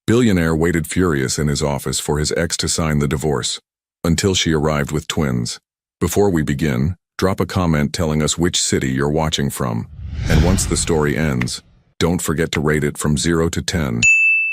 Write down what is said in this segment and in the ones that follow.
Billionaire waited furious in his office for his ex to sign the divorce, until she arrived with twins. Before we begin, drop a comment telling us which city you're watching from. And once the story ends, don't forget to rate it from 0 to 10.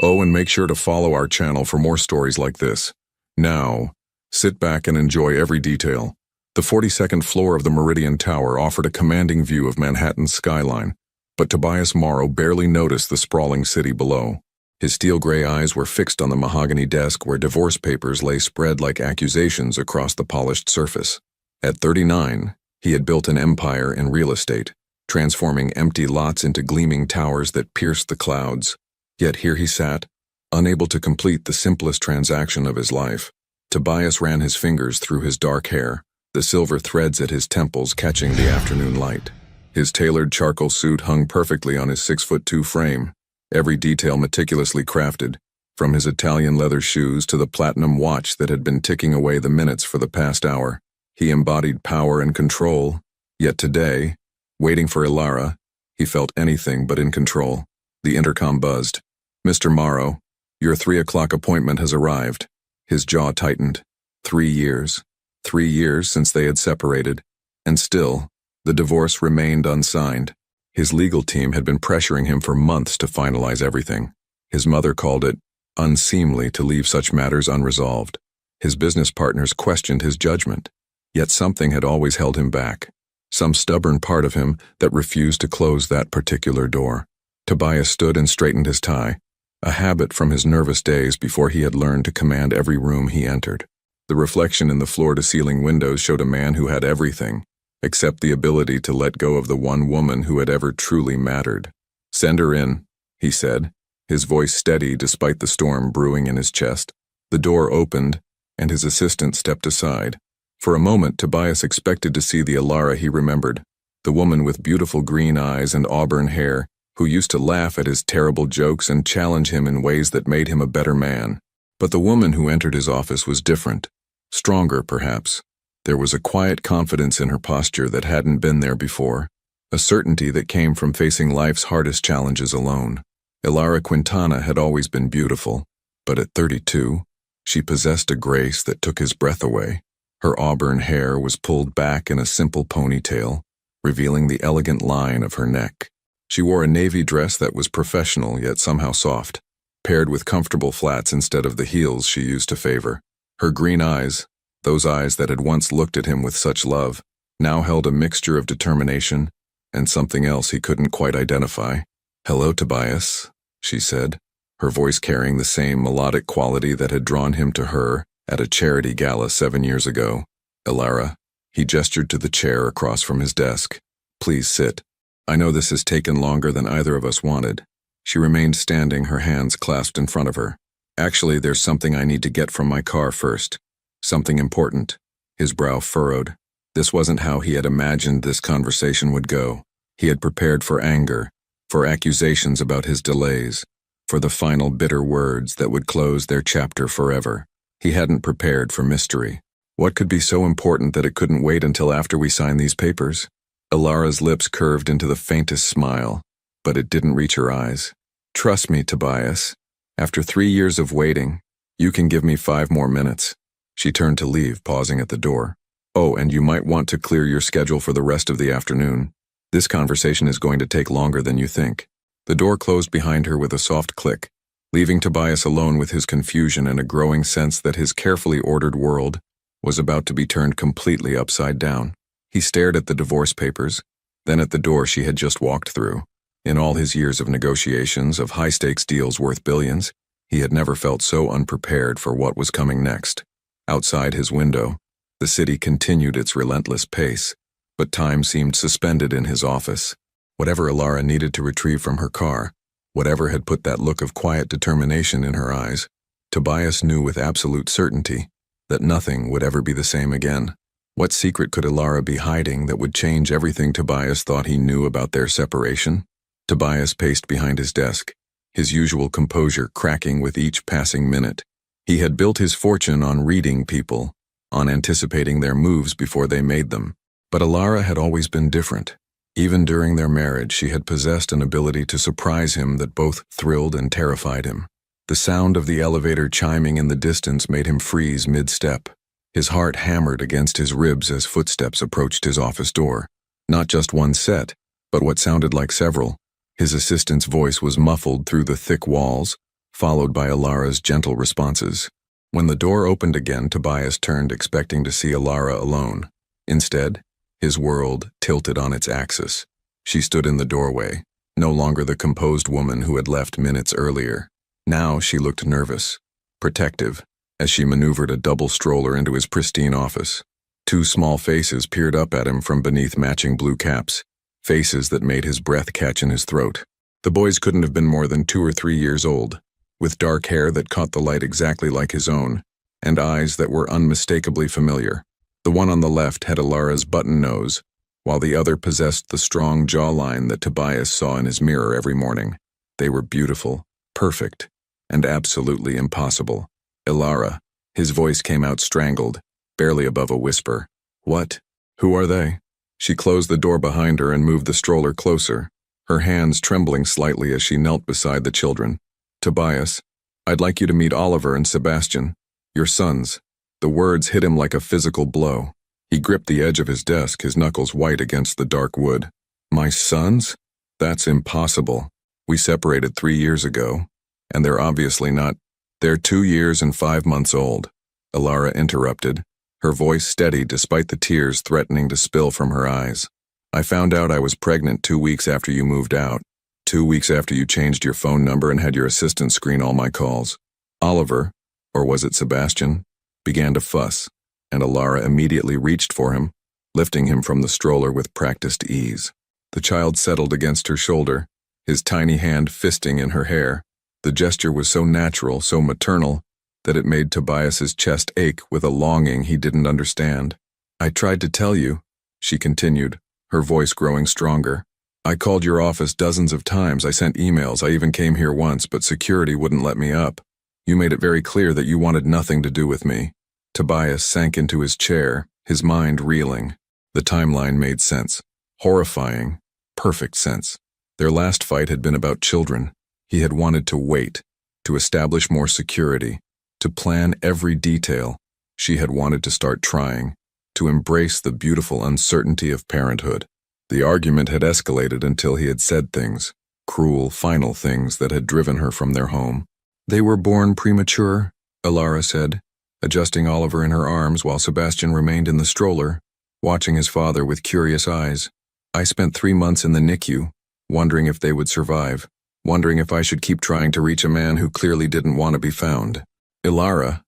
Oh, and make sure to follow our channel for more stories like this. Now, sit back and enjoy every detail. The 42nd floor of the Meridian Tower offered a commanding view of Manhattan's skyline, but Tobias Morrow barely noticed the sprawling city below. His steel-gray eyes were fixed on the mahogany desk where divorce papers lay spread like accusations across the polished surface. At 39, he had built an empire in real estate, transforming empty lots into gleaming towers that pierced the clouds. Yet here he sat, unable to complete the simplest transaction of his life. Tobias ran his fingers through his dark hair, the silver threads at his temples catching the afternoon light. His tailored charcoal suit hung perfectly on his 6'2" frame, every detail meticulously crafted, from his Italian leather shoes to the platinum watch that had been ticking away the minutes for the past hour. He embodied power and control, yet today, waiting for Ilara, he felt anything but in control. The intercom buzzed. "Mr. Morrow, your 3 o'clock appointment has arrived." His jaw tightened. 3 years. 3 years since they had separated, and still, the divorce remained unsigned. His legal team had been pressuring him for months to finalize everything. His mother called it unseemly to leave such matters unresolved. His business partners questioned his judgment, yet something had always held him back. Some stubborn part of him that refused to close that particular door. Tobias stood and straightened his tie, a habit from his nervous days before he had learned to command every room he entered. The reflection in the floor-to-ceiling windows showed a man who had everything, except the ability to let go of the one woman who had ever truly mattered. "Send her in," he said, his voice steady despite the storm brewing in his chest. The door opened, and his assistant stepped aside. For a moment, Tobias expected to see the Ilara he remembered, the woman with beautiful green eyes and auburn hair, who used to laugh at his terrible jokes and challenge him in ways that made him a better man. But the woman who entered his office was different, stronger perhaps. There was a quiet confidence in her posture that hadn't been there before, a certainty that came from facing life's hardest challenges alone. Ilara Quintana had always been beautiful, but at 32, she possessed a grace that took his breath away. Her auburn hair was pulled back in a simple ponytail, revealing the elegant line of her neck. She wore a navy dress that was professional yet somehow soft, paired with comfortable flats instead of the heels she used to favor. Her green eyes, those eyes that had once looked at him with such love, now held a mixture of determination and something else he couldn't quite identify. "Hello, Tobias," she said, her voice carrying the same melodic quality that had drawn him to her at a charity gala 7 years ago. "Ilara," he gestured to the chair across from his desk. "Please sit. I know this has taken longer than either of us wanted." She remained standing, her hands clasped in front of her. "Actually, there's something I need to get from my car first. Something important." His brow furrowed. This wasn't how he had imagined this conversation would go. He had prepared for anger, for accusations about his delays, for the final bitter words that would close their chapter forever. He hadn't prepared for mystery. What could be so important that it couldn't wait until after we sign these papers? Ilara's lips curved into the faintest smile, but it didn't reach her eyes. "Trust me, Tobias. After 3 years of waiting, you can give me 5 more minutes." She turned to leave, pausing at the door. "Oh, and you might want to clear your schedule for the rest of the afternoon. This conversation is going to take longer than you think." The door closed behind her with a soft click, leaving Tobias alone with his confusion and a growing sense that his carefully ordered world was about to be turned completely upside down. He stared at the divorce papers, then at the door she had just walked through. In all his years of negotiations, of high-stakes deals worth billions, he had never felt so unprepared for what was coming next. Outside his window, the city continued its relentless pace, but time seemed suspended in his office. Whatever Ilara needed to retrieve from her car, whatever had put that look of quiet determination in her eyes, Tobias knew with absolute certainty that nothing would ever be the same again. What secret could Ilara be hiding that would change everything Tobias thought he knew about their separation? Tobias paced behind his desk, his usual composure cracking with each passing minute. He had built his fortune on reading people, on anticipating their moves before they made them. But Ilara had always been different. Even during their marriage, she had possessed an ability to surprise him that both thrilled and terrified him. The sound of the elevator chiming in the distance made him freeze mid-step. His heart hammered against his ribs as footsteps approached his office door. Not just one set, but what sounded like several. His assistant's voice was muffled through the thick walls, followed by Alara's gentle responses. When the door opened again, Tobias turned, expecting to see Alara alone. Instead, his world tilted on its axis. She stood in the doorway, no longer the composed woman who had left minutes earlier. Now she looked nervous, protective, as she maneuvered a double stroller into his pristine office. Two small faces peered up at him from beneath matching blue caps, faces that made his breath catch in his throat. The boys couldn't have been more than 2 or 3 years old, with dark hair that caught the light exactly like his own, and eyes that were unmistakably familiar. The one on the left had Alara's button nose, while the other possessed the strong jawline that Tobias saw in his mirror every morning. They were beautiful, perfect, and absolutely impossible. Alara. His voice came out strangled, barely above a whisper. What? Who are they? She closed the door behind her and moved the stroller closer, her hands trembling slightly as she knelt beside the children. Tobias, I'd like you to meet Oliver and Sebastian, your sons. The words hit him like a physical blow. He gripped the edge of his desk, his knuckles white against the dark wood. My sons? That's impossible. We separated 3 years ago, and they're obviously not. They're 2 years and 5 months old. Alara interrupted, her voice steady despite the tears threatening to spill from her eyes. I found out I was pregnant 2 weeks after you moved out. 2 weeks after you changed your phone number and had your assistant screen all my calls. Oliver, or was it Sebastian, began to fuss, and Alara immediately reached for him, lifting him from the stroller with practiced ease. The child settled against her shoulder, his tiny hand fisting in her hair. The gesture was so natural, so maternal, that it made Tobias's chest ache with a longing he didn't understand. I tried to tell you, she continued, her voice growing stronger. I called your office dozens of times, I sent emails, I even came here once, but security wouldn't let me up. You made it very clear that you wanted nothing to do with me. Tobias sank into his chair, his mind reeling. The timeline made sense. Horrifying, perfect sense. Their last fight had been about children. He had wanted to wait, to establish more security, to plan every detail. She had wanted to start trying, to embrace the beautiful uncertainty of parenthood. The argument had escalated until he had said things, cruel, final things that had driven her from their home. They were born premature, Alara said, adjusting Oliver in her arms while Sebastian remained in the stroller, watching his father with curious eyes. I spent 3 months in the NICU, wondering if they would survive, wondering if I should keep trying to reach a man who clearly didn't want to be found. Alara,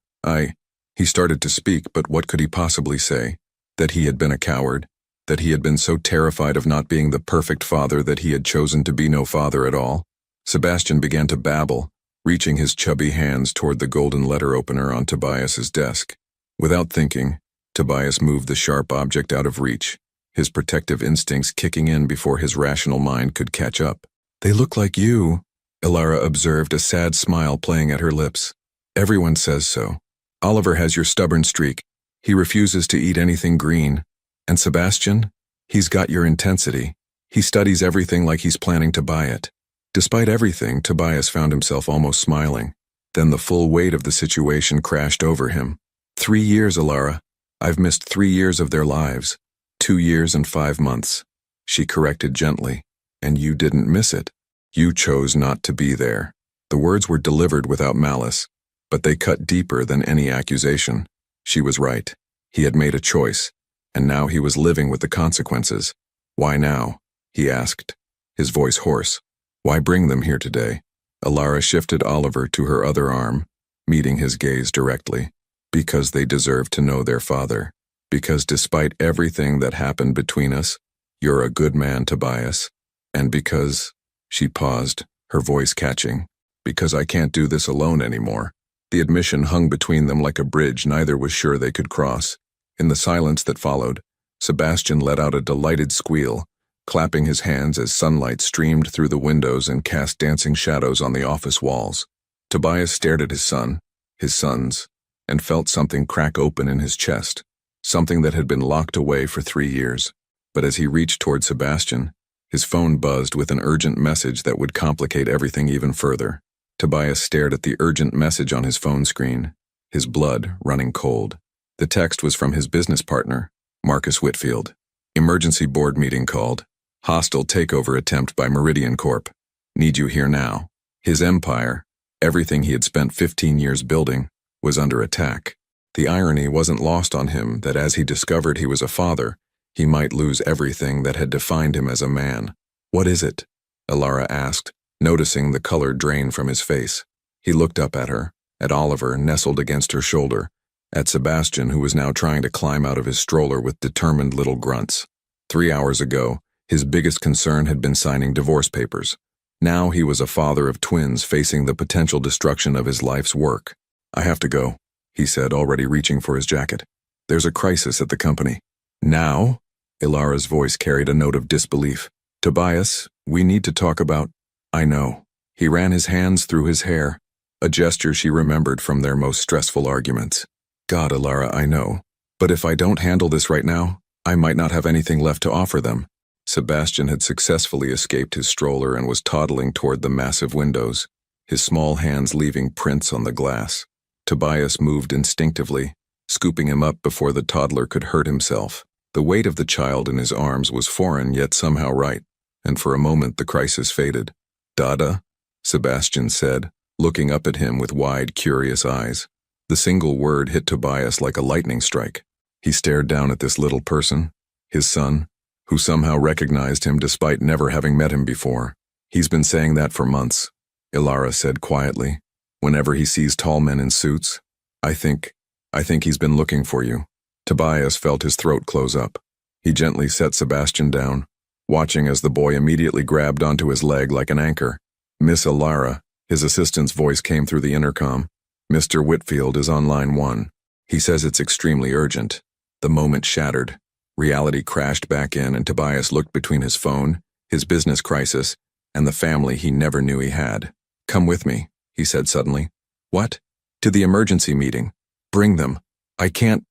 He started to speak, but what could he possibly say? That he had been a coward, that he had been so terrified of not being the perfect father that he had chosen to be no father at all. Sebastian began to babble, reaching his chubby hands toward the golden letter opener on Tobias's desk. Without thinking, Tobias moved the sharp object out of reach, his protective instincts kicking in before his rational mind could catch up. They look like you, Alara observed, a sad smile playing at her lips. Everyone says so. Oliver has your stubborn streak. He refuses to eat anything green. And Sebastian? He's got your intensity. He studies everything like he's planning to buy it. Despite everything, Tobias found himself almost smiling. Then the full weight of the situation crashed over him. 3 years, Alara. I've missed 3 years of their lives. 2 years and 5 months. She corrected gently. And you didn't miss it. You chose not to be there. The words were delivered without malice, but they cut deeper than any accusation. She was right. He had made a choice, and now he was living with the consequences. Why now? He asked, his voice hoarse. Why bring them here today? Alara shifted Oliver to her other arm, meeting his gaze directly. Because they deserve to know their father. Because despite everything that happened between us, you're a good man, Tobias. And because, she paused, her voice catching, because I can't do this alone anymore. The admission hung between them like a bridge neither was sure they could cross. In the silence that followed, Sebastian let out a delighted squeal, clapping his hands as sunlight streamed through the windows and cast dancing shadows on the office walls. Tobias stared at his sons, and felt something crack open in his chest, something that had been locked away for 3 years. But as he reached toward Sebastian, his phone buzzed with an urgent message that would complicate everything even further. Tobias stared at the urgent message on his phone screen, his blood running cold. The text was from his business partner, Marcus Whitfield. Emergency board meeting called. Hostile takeover attempt by Meridian Corp. Need you here now. His empire, everything he had spent 15 years building, was under attack. The irony wasn't lost on him that as he discovered he was a father, he might lose everything that had defined him as a man. What is it? Elara asked, noticing the color drain from his face. He looked up at her, at Oliver nestled against her shoulder, at Sebastian who was now trying to climb out of his stroller with determined little grunts. 3 hours ago, his biggest concern had been signing divorce papers. Now he was a father of twins facing the potential destruction of his life's work. I have to go, he said, already reaching for his jacket. There's a crisis at the company. Now? Ilara's voice carried a note of disbelief. Tobias, we need to talk about... I know. He ran his hands through his hair, a gesture she remembered from their most stressful arguments. God, Ilara, I know. But if I don't handle this right now, I might not have anything left to offer them. Sebastian had successfully escaped his stroller and was toddling toward the massive windows, his small hands leaving prints on the glass. Tobias moved instinctively, scooping him up before the toddler could hurt himself. The weight of the child in his arms was foreign yet somehow right, and for a moment the crisis faded. Dada? Sebastian said, looking up at him with wide, curious eyes. The single word hit Tobias like a lightning strike. He stared down at this little person, his son, who somehow recognized him despite never having met him before. He's been saying that for months, Ilara said quietly. Whenever he sees tall men in suits, I think he's been looking for you. Tobias felt his throat close up. He gently set Sebastian down, watching as the boy immediately grabbed onto his leg like an anchor. Miss Ilara, his assistant's voice came through the intercom. Mr. Whitfield is on line 1. He says it's extremely urgent. The moment shattered. Reality crashed back in and Tobias looked between his phone, his business crisis, and the family he never knew he had. Come with me, he said suddenly. What? To the emergency meeting. Bring them. I can't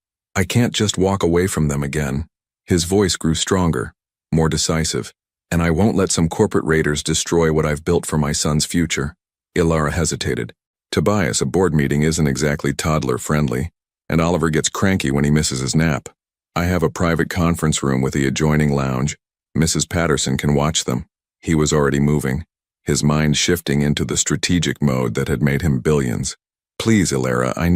just walk away from them again. His voice grew stronger, more decisive, and I won't let some corporate raiders destroy what I've built for my son's future. Ilara hesitated. Tobias, a board meeting isn't exactly toddler-friendly, and Oliver gets cranky when he misses his nap. I have a private conference room with the adjoining lounge. Mrs. Patterson can watch them. He was already moving, his mind shifting into the strategic mode that had made him billions. Please, Ilara, I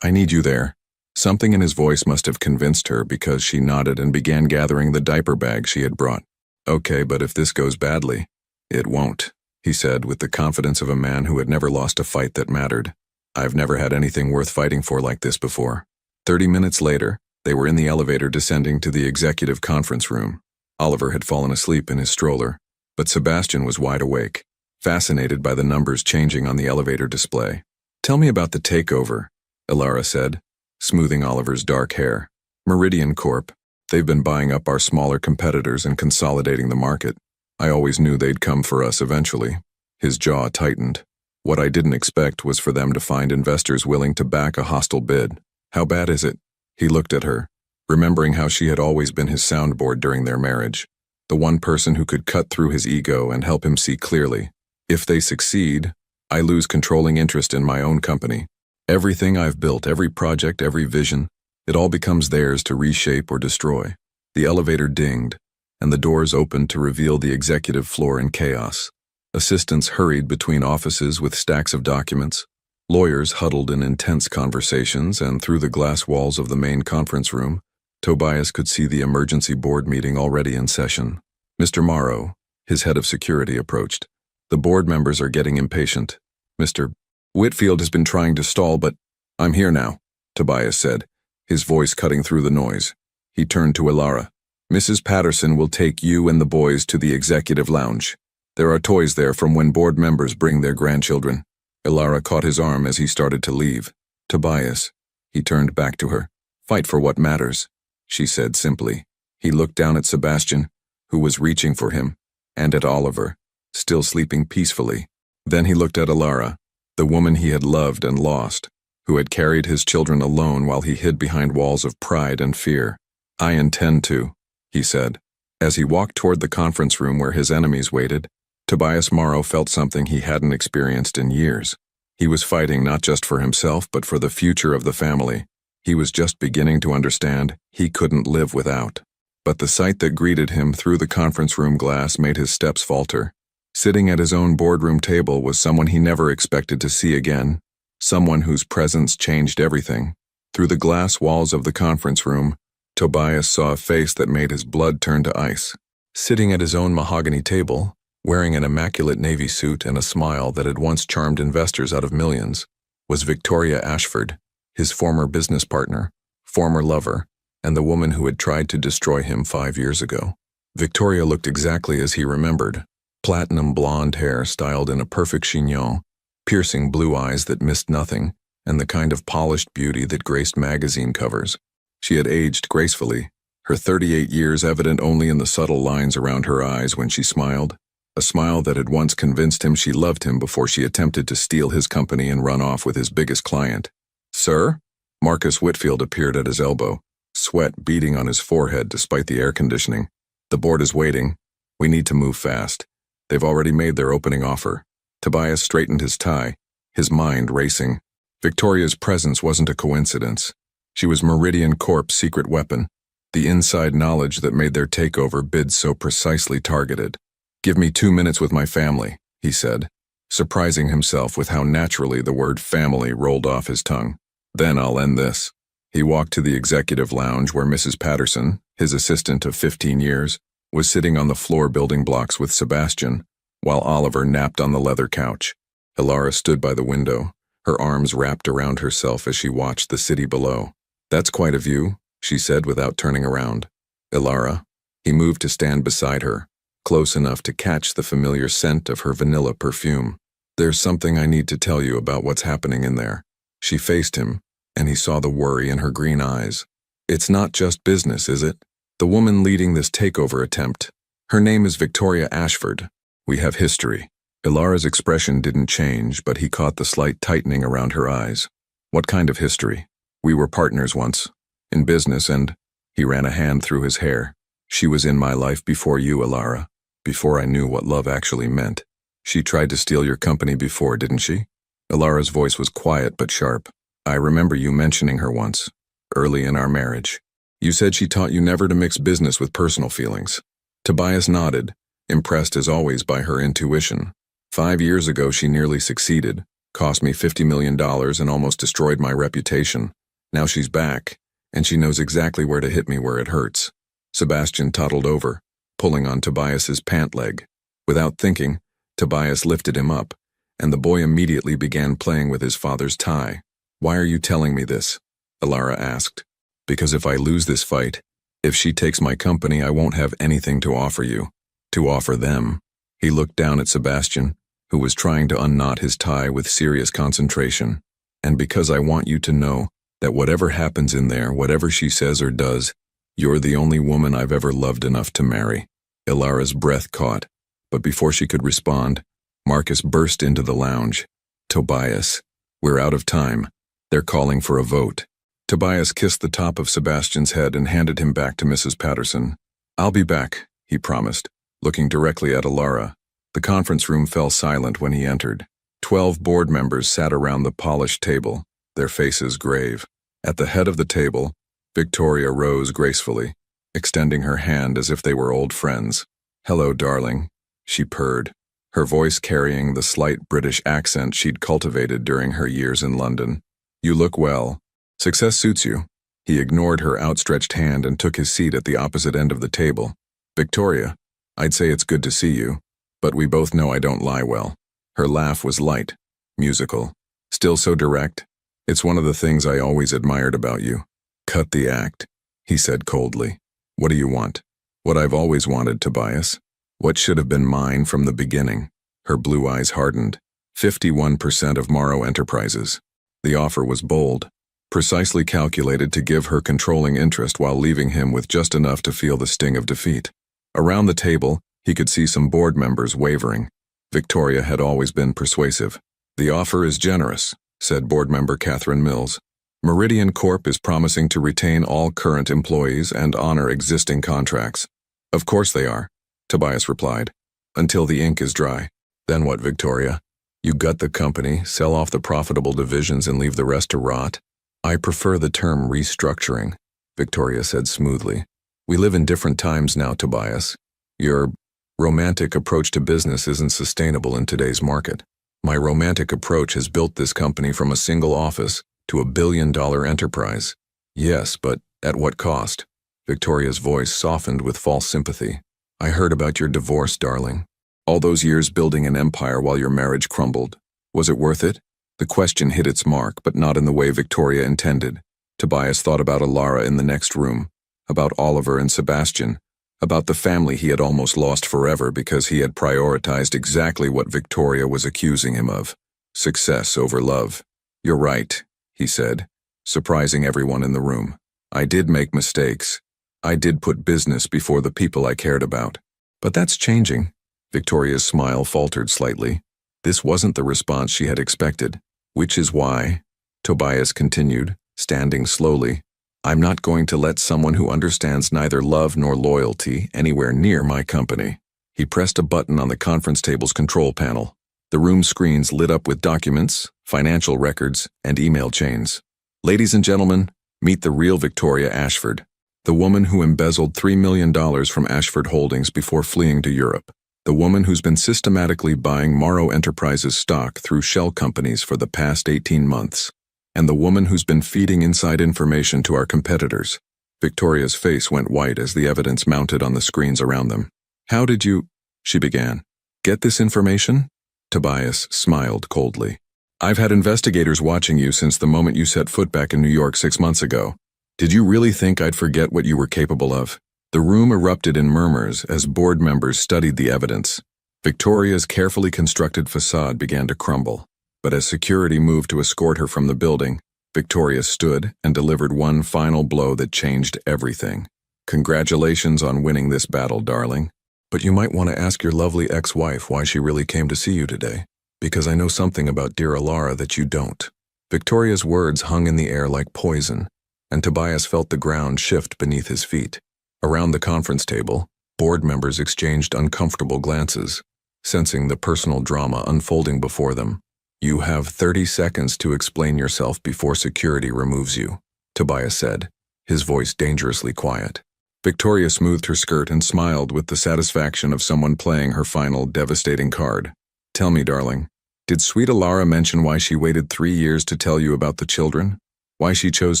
need you there. Something in his voice must have convinced her because she nodded and began gathering the diaper bag she had brought. Okay, but if this goes badly, it won't, he said with the confidence of a man who had never lost a fight that mattered. I've never had anything worth fighting for like this before. 30 minutes later, they were in the elevator descending to the executive conference room. Oliver had fallen asleep in his stroller, but Sebastian was wide awake, fascinated by the numbers changing on the elevator display. Tell me about the takeover, Ilara said, smoothing Oliver's dark hair. Meridian Corp. They've been buying up our smaller competitors and consolidating the market. I always knew they'd come for us eventually. His jaw tightened. What I didn't expect was for them to find investors willing to back a hostile bid. How bad is it? He looked at her, remembering how she had always been his soundboard during their marriage, the one person who could cut through his ego and help him see clearly. If they succeed, I lose controlling interest in my own company. Everything I've built, every project, every vision, it all becomes theirs to reshape or destroy. The elevator dinged, and the doors opened to reveal the executive floor in chaos. Assistants hurried between offices with stacks of documents. Lawyers huddled in intense conversations, and through the glass walls of the main conference room, Tobias could see the emergency board meeting already in session. Mr. Morrow, his head of security, approached. The board members are getting impatient. Mr. Whitfield has been trying to stall, but I'm here now, Tobias said, his voice cutting through the noise. He turned to Ilara. Mrs. Patterson will take you and the boys to the executive lounge. There are toys there from when board members bring their grandchildren. Ilara caught his arm as he started to leave. Tobias, he turned back to her. Fight for what matters, she said simply. He looked down at Sebastian, who was reaching for him, and at Oliver, still sleeping peacefully. Then he looked at Ilara, the woman he had loved and lost, who had carried his children alone while he hid behind walls of pride and fear. I intend to, he said. As he walked toward the conference room where his enemies waited, Tobias Morrow felt something he hadn't experienced in years. He was fighting not just for himself but for the future of the family. He was just beginning to understand he couldn't live without. But the sight that greeted him through the conference room glass made his steps falter. Sitting at his own boardroom table was someone he never expected to see again, someone whose presence changed everything. Through the glass walls of the conference room, Tobias saw a face that made his blood turn to ice. Sitting at his own mahogany table, wearing an immaculate navy suit and a smile that had once charmed investors out of millions, was Victoria Ashford, his former business partner, former lover, and the woman who had tried to destroy him 5 years ago. Victoria looked exactly as he remembered, platinum blonde hair styled in a perfect chignon, piercing blue eyes that missed nothing, and the kind of polished beauty that graced magazine covers. She had aged gracefully, her 38 years evident only in the subtle lines around her eyes when she smiled, a smile that had once convinced him she loved him before she attempted to steal his company and run off with his biggest client. "Sir?" Marcus Whitfield appeared at his elbow, sweat beading on his forehead despite the air conditioning. "The board is waiting. We need to move fast. They've already made their opening offer." Tobias straightened his tie, his mind racing. Victoria's presence wasn't a coincidence. She was Meridian Corp's secret weapon, the inside knowledge that made their takeover bid so precisely targeted. "Give me 2 minutes with my family," he said, surprising himself with how naturally the word family rolled off his tongue. "Then I'll end this." He walked to the executive lounge where Mrs. Patterson, his assistant of 15 years, was sitting on the floor building blocks with Sebastian, while Oliver napped on the leather couch. Ilara stood by the window, her arms wrapped around herself as she watched the city below. "That's quite a view," she said without turning around. "Ilara." He moved to stand beside her, close enough to catch the familiar scent of her vanilla perfume. "There's something I need to tell you about what's happening in there." She faced him, and he saw the worry in her green eyes. "It's not just business, is it? The woman leading this takeover attempt. Her name is Victoria Ashford. We have history." Ilara's expression didn't change, but he caught the slight tightening around her eyes. "What kind of history?" "We were partners once, in business, and—" He ran a hand through his hair. "She was in my life before you, Ilara, before I knew what love actually meant. She tried to steal your company before, didn't she?" Ilara's voice was quiet but sharp. "I remember you mentioning her once, early in our marriage. You said she taught you never to mix business with personal feelings." Tobias nodded, impressed as always by her intuition. 5 years ago she nearly succeeded, cost me $50 million and almost destroyed my reputation. Now she's back, and she knows exactly where to hit me where it hurts. Sebastian toddled over, pulling on Tobias's pant leg. Without thinking, Tobias lifted him up, and the boy immediately began playing with his father's tie. "Why are you telling me this?" Ilara asked. "Because if I lose this fight, if she takes my company, I won't have anything to offer you. To offer them." He looked down at Sebastian, who was trying to unknot his tie with serious concentration. "And because I want you to know that whatever happens in there, whatever she says or does, you're the only woman I've ever loved enough to marry." Ilara's breath caught, but before she could respond, Marcus burst into the lounge. "Tobias, we're out of time. They're calling for a vote." Tobias kissed the top of Sebastian's head and handed him back to Mrs. Patterson. "I'll be back," he promised, looking directly at Ilara. The conference room fell silent when he entered. 12 board members sat around the polished table, their faces grave. At the head of the table, Victoria rose gracefully, extending her hand as if they were old friends. "Hello, darling," she purred, her voice carrying the slight British accent she'd cultivated during her years in London. "You look well. Success suits you." He ignored her outstretched hand and took his seat at the opposite end of the table. "Victoria, I'd say it's good to see you, but we both know I don't lie well." Her laugh was light, musical, still so direct. "It's one of the things I always admired about you." "Cut the act," he said coldly. "What do you want?" "What I've always wanted, Tobias. What should have been mine from the beginning." Her blue eyes hardened. 51% of Morrow Enterprises. The offer was bold, precisely calculated to give her controlling interest while leaving him with just enough to feel the sting of defeat. Around the table, he could see some board members wavering. Victoria had always been persuasive. "The offer is generous," said board member Catherine Mills. "Meridian Corp is promising to retain all current employees and honor existing contracts." "Of course they are," Tobias replied. Until the ink is dry. Then what, Victoria? You gut the company, sell off the profitable divisions and leave the rest to rot? I prefer the term restructuring, Victoria said smoothly. We live in different times now, Tobias. Your romantic approach to business isn't sustainable in today's market. My romantic approach has built this company from a single office to a billion-dollar enterprise. Yes, but at what cost? Victoria's voice softened with false sympathy. I heard about your divorce, darling. All those years building an empire while your marriage crumbled. Was it worth it? The question hit its mark, but not in the way Victoria intended. Tobias thought about Alara in the next room, about Oliver and Sebastian, about the family he had almost lost forever because he had prioritized exactly what Victoria was accusing him of. Success over love. You're right, he said, surprising everyone in the room. I did make mistakes. I did put business before the people I cared about. But that's changing. Victoria's smile faltered slightly. This wasn't the response she had expected, which is why, Tobias continued, standing slowly, I'm not going to let someone who understands neither love nor loyalty anywhere near my company. He pressed a button on the conference table's control panel. The room screens lit up with documents, financial records, and email chains. Ladies and gentlemen, meet the real Victoria Ashford, the woman who embezzled $3 million from Ashford Holdings before fleeing to Europe. The woman who's been systematically buying Morrow Enterprises stock through shell companies for the past 18 months. And the woman who's been feeding inside information to our competitors. Victoria's face went white as the evidence mounted on the screens around them. How did you, she began, get this information? Tobias smiled coldly. I've had investigators watching you since the moment you set foot back in New York 6 months ago. Did you really think I'd forget what you were capable of? The room erupted in murmurs as board members studied the evidence. Victoria's carefully constructed facade began to crumble, but as security moved to escort her from the building, Victoria stood and delivered one final blow that changed everything. Congratulations on winning this battle, darling. But you might want to ask your lovely ex-wife why she really came to see you today, because I know something about dear Alara that you don't. Victoria's words hung in the air like poison, and Tobias felt the ground shift beneath his feet. Around the conference table, board members exchanged uncomfortable glances, sensing the personal drama unfolding before them. You have 30 seconds to explain yourself before security removes you, Tobias said, his voice dangerously quiet. Victoria smoothed her skirt and smiled with the satisfaction of someone playing her final devastating card. Tell me, darling, did sweet Alara mention why she waited 3 years to tell you about the children? Why she chose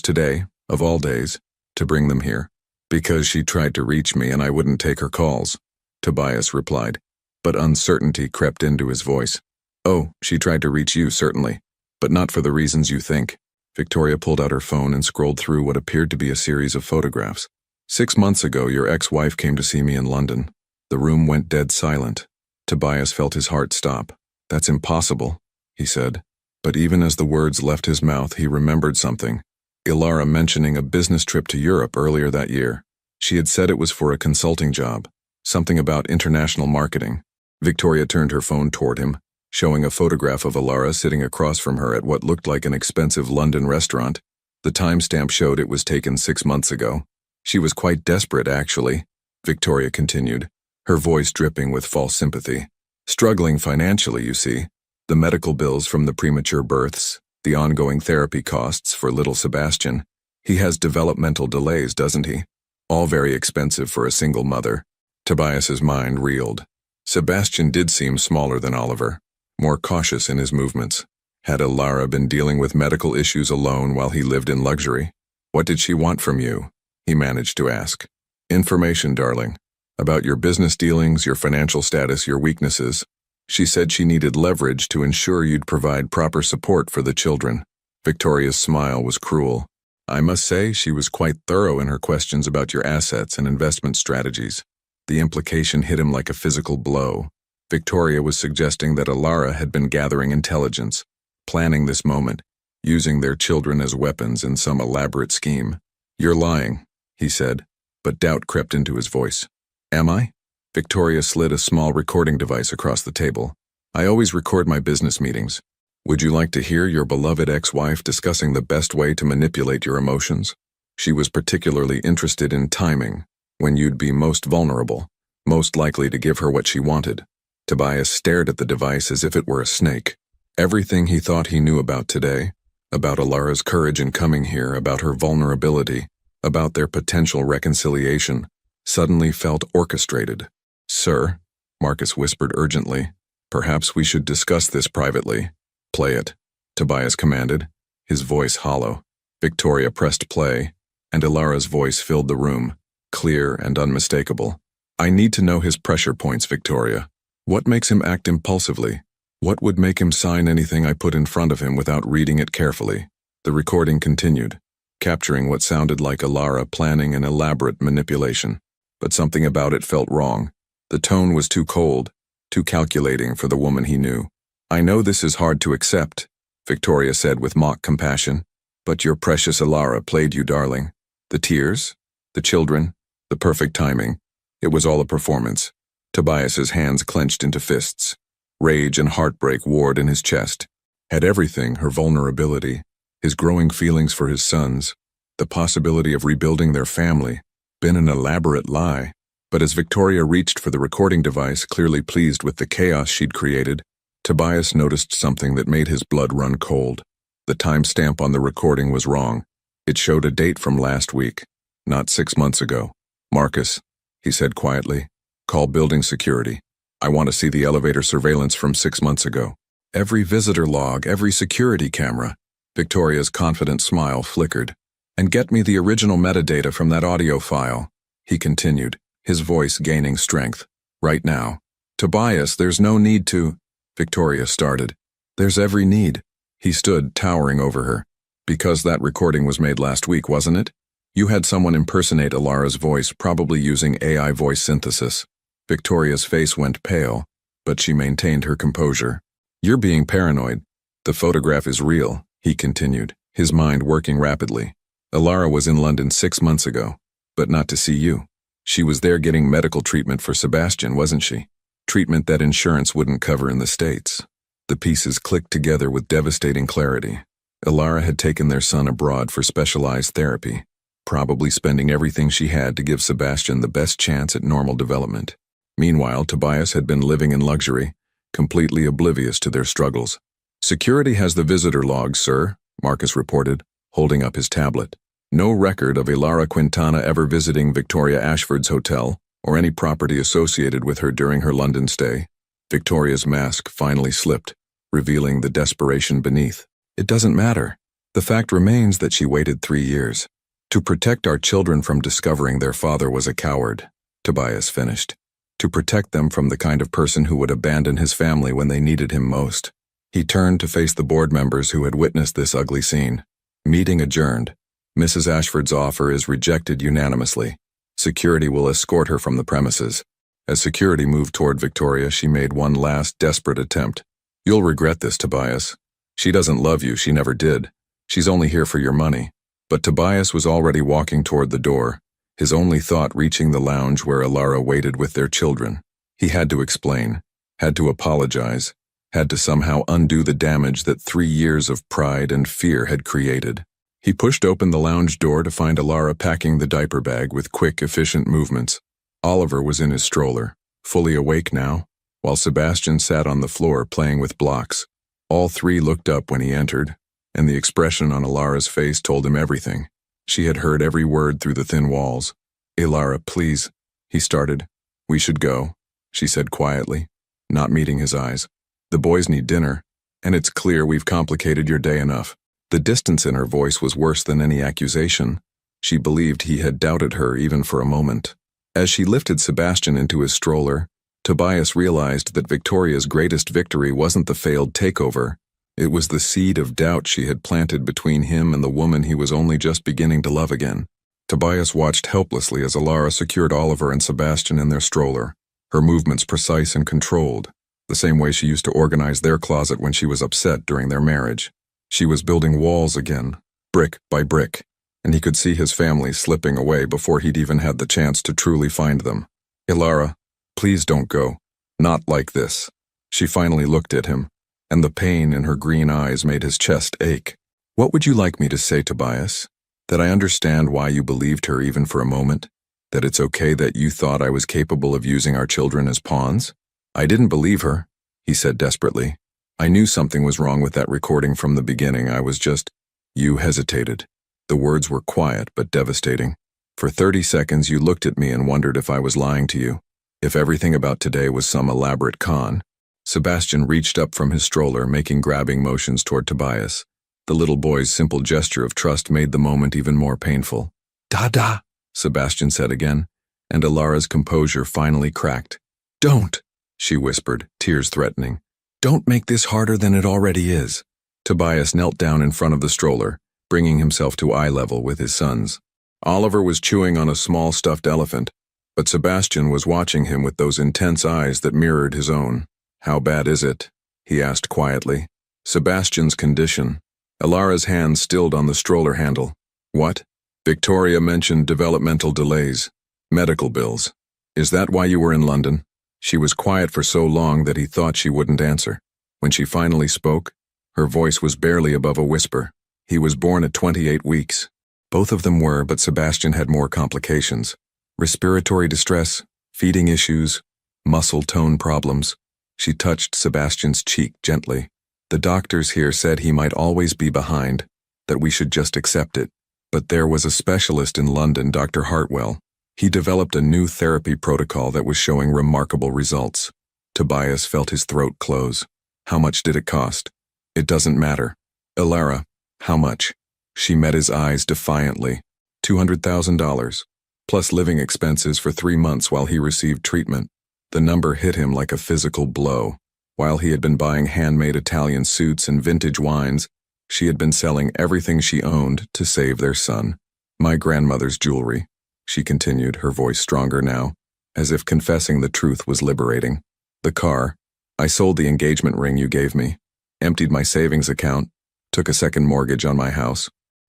today, of all days, to bring them here? Because she tried to reach me and I wouldn't take her calls, Tobias replied, but uncertainty crept into his voice. Oh, she tried to reach you, certainly, but not for the reasons you think. Victoria pulled out her phone and scrolled through what appeared to be a series of photographs. 6 months ago, your ex-wife came to see me in London. The room went dead silent. Tobias felt his heart stop. That's impossible, he said. But even as the words left his mouth, he remembered something. Alara mentioning a business trip to Europe earlier that year. She had said it was for a consulting job, something about international marketing. Victoria turned her phone toward him, showing a photograph of Alara sitting across from her at what looked like an expensive London restaurant. The timestamp showed it was taken 6 months ago. She was quite desperate, actually, Victoria continued, her voice dripping with false sympathy. Struggling financially, you see. The medical bills from the premature births, the ongoing therapy costs for little Sebastian. He has developmental delays, doesn't he? All very expensive for a single mother. Tobias's mind reeled. Sebastian did seem smaller than Oliver, more cautious in his movements. Had Alara been dealing with medical issues alone while he lived in luxury? What did she want from you? He managed to ask. Information, darling. About your business dealings, your financial status, your weaknesses. She said she needed leverage to ensure you'd provide proper support for the children. Victoria's smile was cruel. I must say she was quite thorough in her questions about your assets and investment strategies. The implication hit him like a physical blow. Victoria was suggesting that Alara had been gathering intelligence, planning this moment, using their children as weapons in some elaborate scheme. You're lying, he said, but doubt crept into his voice. Am I? Victoria slid a small recording device across the table. I always record my business meetings. Would you like to hear your beloved ex-wife discussing the best way to manipulate your emotions? She was particularly interested in timing, when you'd be most vulnerable, most likely to give her what she wanted. Tobias stared at the device as if it were a snake. Everything he thought he knew about today, about Alara's courage in coming here, about her vulnerability, about their potential reconciliation, suddenly felt orchestrated. "Sir," Marcus whispered urgently, "perhaps we should discuss this privately." "Play it," Tobias commanded, his voice hollow. Victoria pressed play, and Alara's voice filled the room, clear and unmistakable. "I need to know his pressure points, Victoria. What makes him act impulsively? What would make him sign anything I put in front of him without reading it carefully?" The recording continued, capturing what sounded like Alara planning an elaborate manipulation. But something about it felt wrong. The tone was too cold, too calculating for the woman he knew. "I know this is hard to accept," Victoria said with mock compassion, "but your precious Alara played you, darling. The tears, the children, the perfect timing. It was all a performance." Tobias's hands clenched into fists. Rage and heartbreak warred in his chest. Had everything, her vulnerability, his growing feelings for his sons, the possibility of rebuilding their family, been an elaborate lie? But as Victoria reached for the recording device, clearly pleased with the chaos she'd created, Tobias noticed something that made his blood run cold. The timestamp on the recording was wrong. It showed a date from last week, not 6 months ago. "Marcus," he said quietly, "call building security. I want to see the elevator surveillance from 6 months ago. Every visitor log, every security camera." Victoria's confident smile flickered. "And get me the original metadata from that audio file," he continued, his voice gaining strength. "Right now." "Tobias, there's no need to—" Victoria started. "There's every need." He stood, towering over her. "Because that recording was made last week, wasn't it? You had someone impersonate Alara's voice, probably using AI voice synthesis." Victoria's face went pale, but she maintained her composure. "You're being paranoid. The photograph is real," he continued, his mind working rapidly. "Alara was in London 6 months ago, but not to see you. She was there getting medical treatment for Sebastian, wasn't she? Treatment that insurance wouldn't cover in the States." The pieces clicked together with devastating clarity. Alara had taken their son abroad for specialized therapy, probably spending everything she had to give Sebastian the best chance at normal development. Meanwhile, Tobias had been living in luxury, completely oblivious to their struggles. "Security has the visitor logs, sir," Marcus reported, holding up his tablet. "No record of Alara Quintana ever visiting Victoria Ashford's hotel, or any property associated with her during her London stay." Victoria's mask finally slipped, revealing the desperation beneath. "It doesn't matter. The fact remains that she waited 3 years. To protect our children from discovering their father was a coward," Tobias finished. "To protect them from the kind of person who would abandon his family when they needed him most." He turned to face the board members who had witnessed this ugly scene. "Meeting adjourned. Mrs. Ashford's offer is rejected unanimously. Security will escort her from the premises." As security moved toward Victoria, she made one last desperate attempt. "You'll regret this, Tobias. She doesn't love you, she never did. She's only here for your money." But Tobias was already walking toward the door, his only thought reaching the lounge where Alara waited with their children. He had to explain, had to apologize, had to somehow undo the damage that 3 years of pride and fear had created. He pushed open the lounge door to find Alara packing the diaper bag with quick, efficient movements. Oliver was in his stroller, fully awake now, while Sebastian sat on the floor playing with blocks. All three looked up when he entered, and the expression on Alara's face told him everything. She had heard every word through the thin walls. "Alara, please," he started. "We should go," she said quietly, not meeting his eyes. "The boys need dinner, and it's clear we've complicated your day enough." The distance in her voice was worse than any accusation. She believed he had doubted her even for a moment. As she lifted Sebastian into his stroller, Tobias realized that Victoria's greatest victory wasn't the failed takeover. It was the seed of doubt she had planted between him and the woman he was only just beginning to love again. Tobias watched helplessly as Alara secured Oliver and Sebastian in their stroller, her movements precise and controlled, the same way she used to organize their closet when she was upset during their marriage. She was building walls again, brick by brick, and he could see his family slipping away before he'd even had the chance to truly find them. "Alara, please don't go. Not like this." She finally looked at him, and the pain in her green eyes made his chest ache. "What would you like me to say, Tobias? That I understand why you believed her even for a moment? That it's okay that you thought I was capable of using our children as pawns?" I didn't believe her, he said desperately. I knew something was wrong with that recording from the beginning. I was just... You hesitated. The words were quiet but devastating. For 30 seconds you looked at me and wondered if I was lying to you, if everything about today was some elaborate con. Sebastian reached up from his stroller, making grabbing motions toward Tobias. The little boy's simple gesture of trust made the moment even more painful. "Dada," Sebastian said again, and Ilara's composure finally cracked. "Don't," she whispered, tears threatening. "Don't make this harder than it already is." Tobias knelt down in front of the stroller, bringing himself to eye level with his sons. Oliver was chewing on a small stuffed elephant, but Sebastian was watching him with those intense eyes that mirrored his own. "How bad is it?" he asked quietly. Sebastian's condition. Ilara's hand stilled on the stroller handle. "What?" Victoria mentioned developmental delays, medical bills. "Is that why you were in London?" She was quiet for so long that he thought she wouldn't answer. When she finally spoke, her voice was barely above a whisper. "He was born at 28 weeks. Both of them were, but Sebastian had more complications. Respiratory distress, feeding issues, muscle tone problems." She touched Sebastian's cheek gently. "The doctors here said he might always be behind, that we should just accept it. But there was a specialist in London, Dr. Hartwell. He developed a new therapy protocol that was showing remarkable results." Tobias felt his throat close. "How much did it cost?" "It doesn't matter." "Ilara, how much?" She met his eyes defiantly. $200,000, plus living expenses for 3 months while he received treatment. The number hit him like a physical blow. While he had been buying handmade Italian suits and vintage wines, she had been selling everything she owned to save their son. "My grandmother's jewelry," she continued, her voice stronger now, as if confessing the truth was liberating. "The car. I sold the engagement ring you gave me, emptied my savings account, took a second mortgage on my house.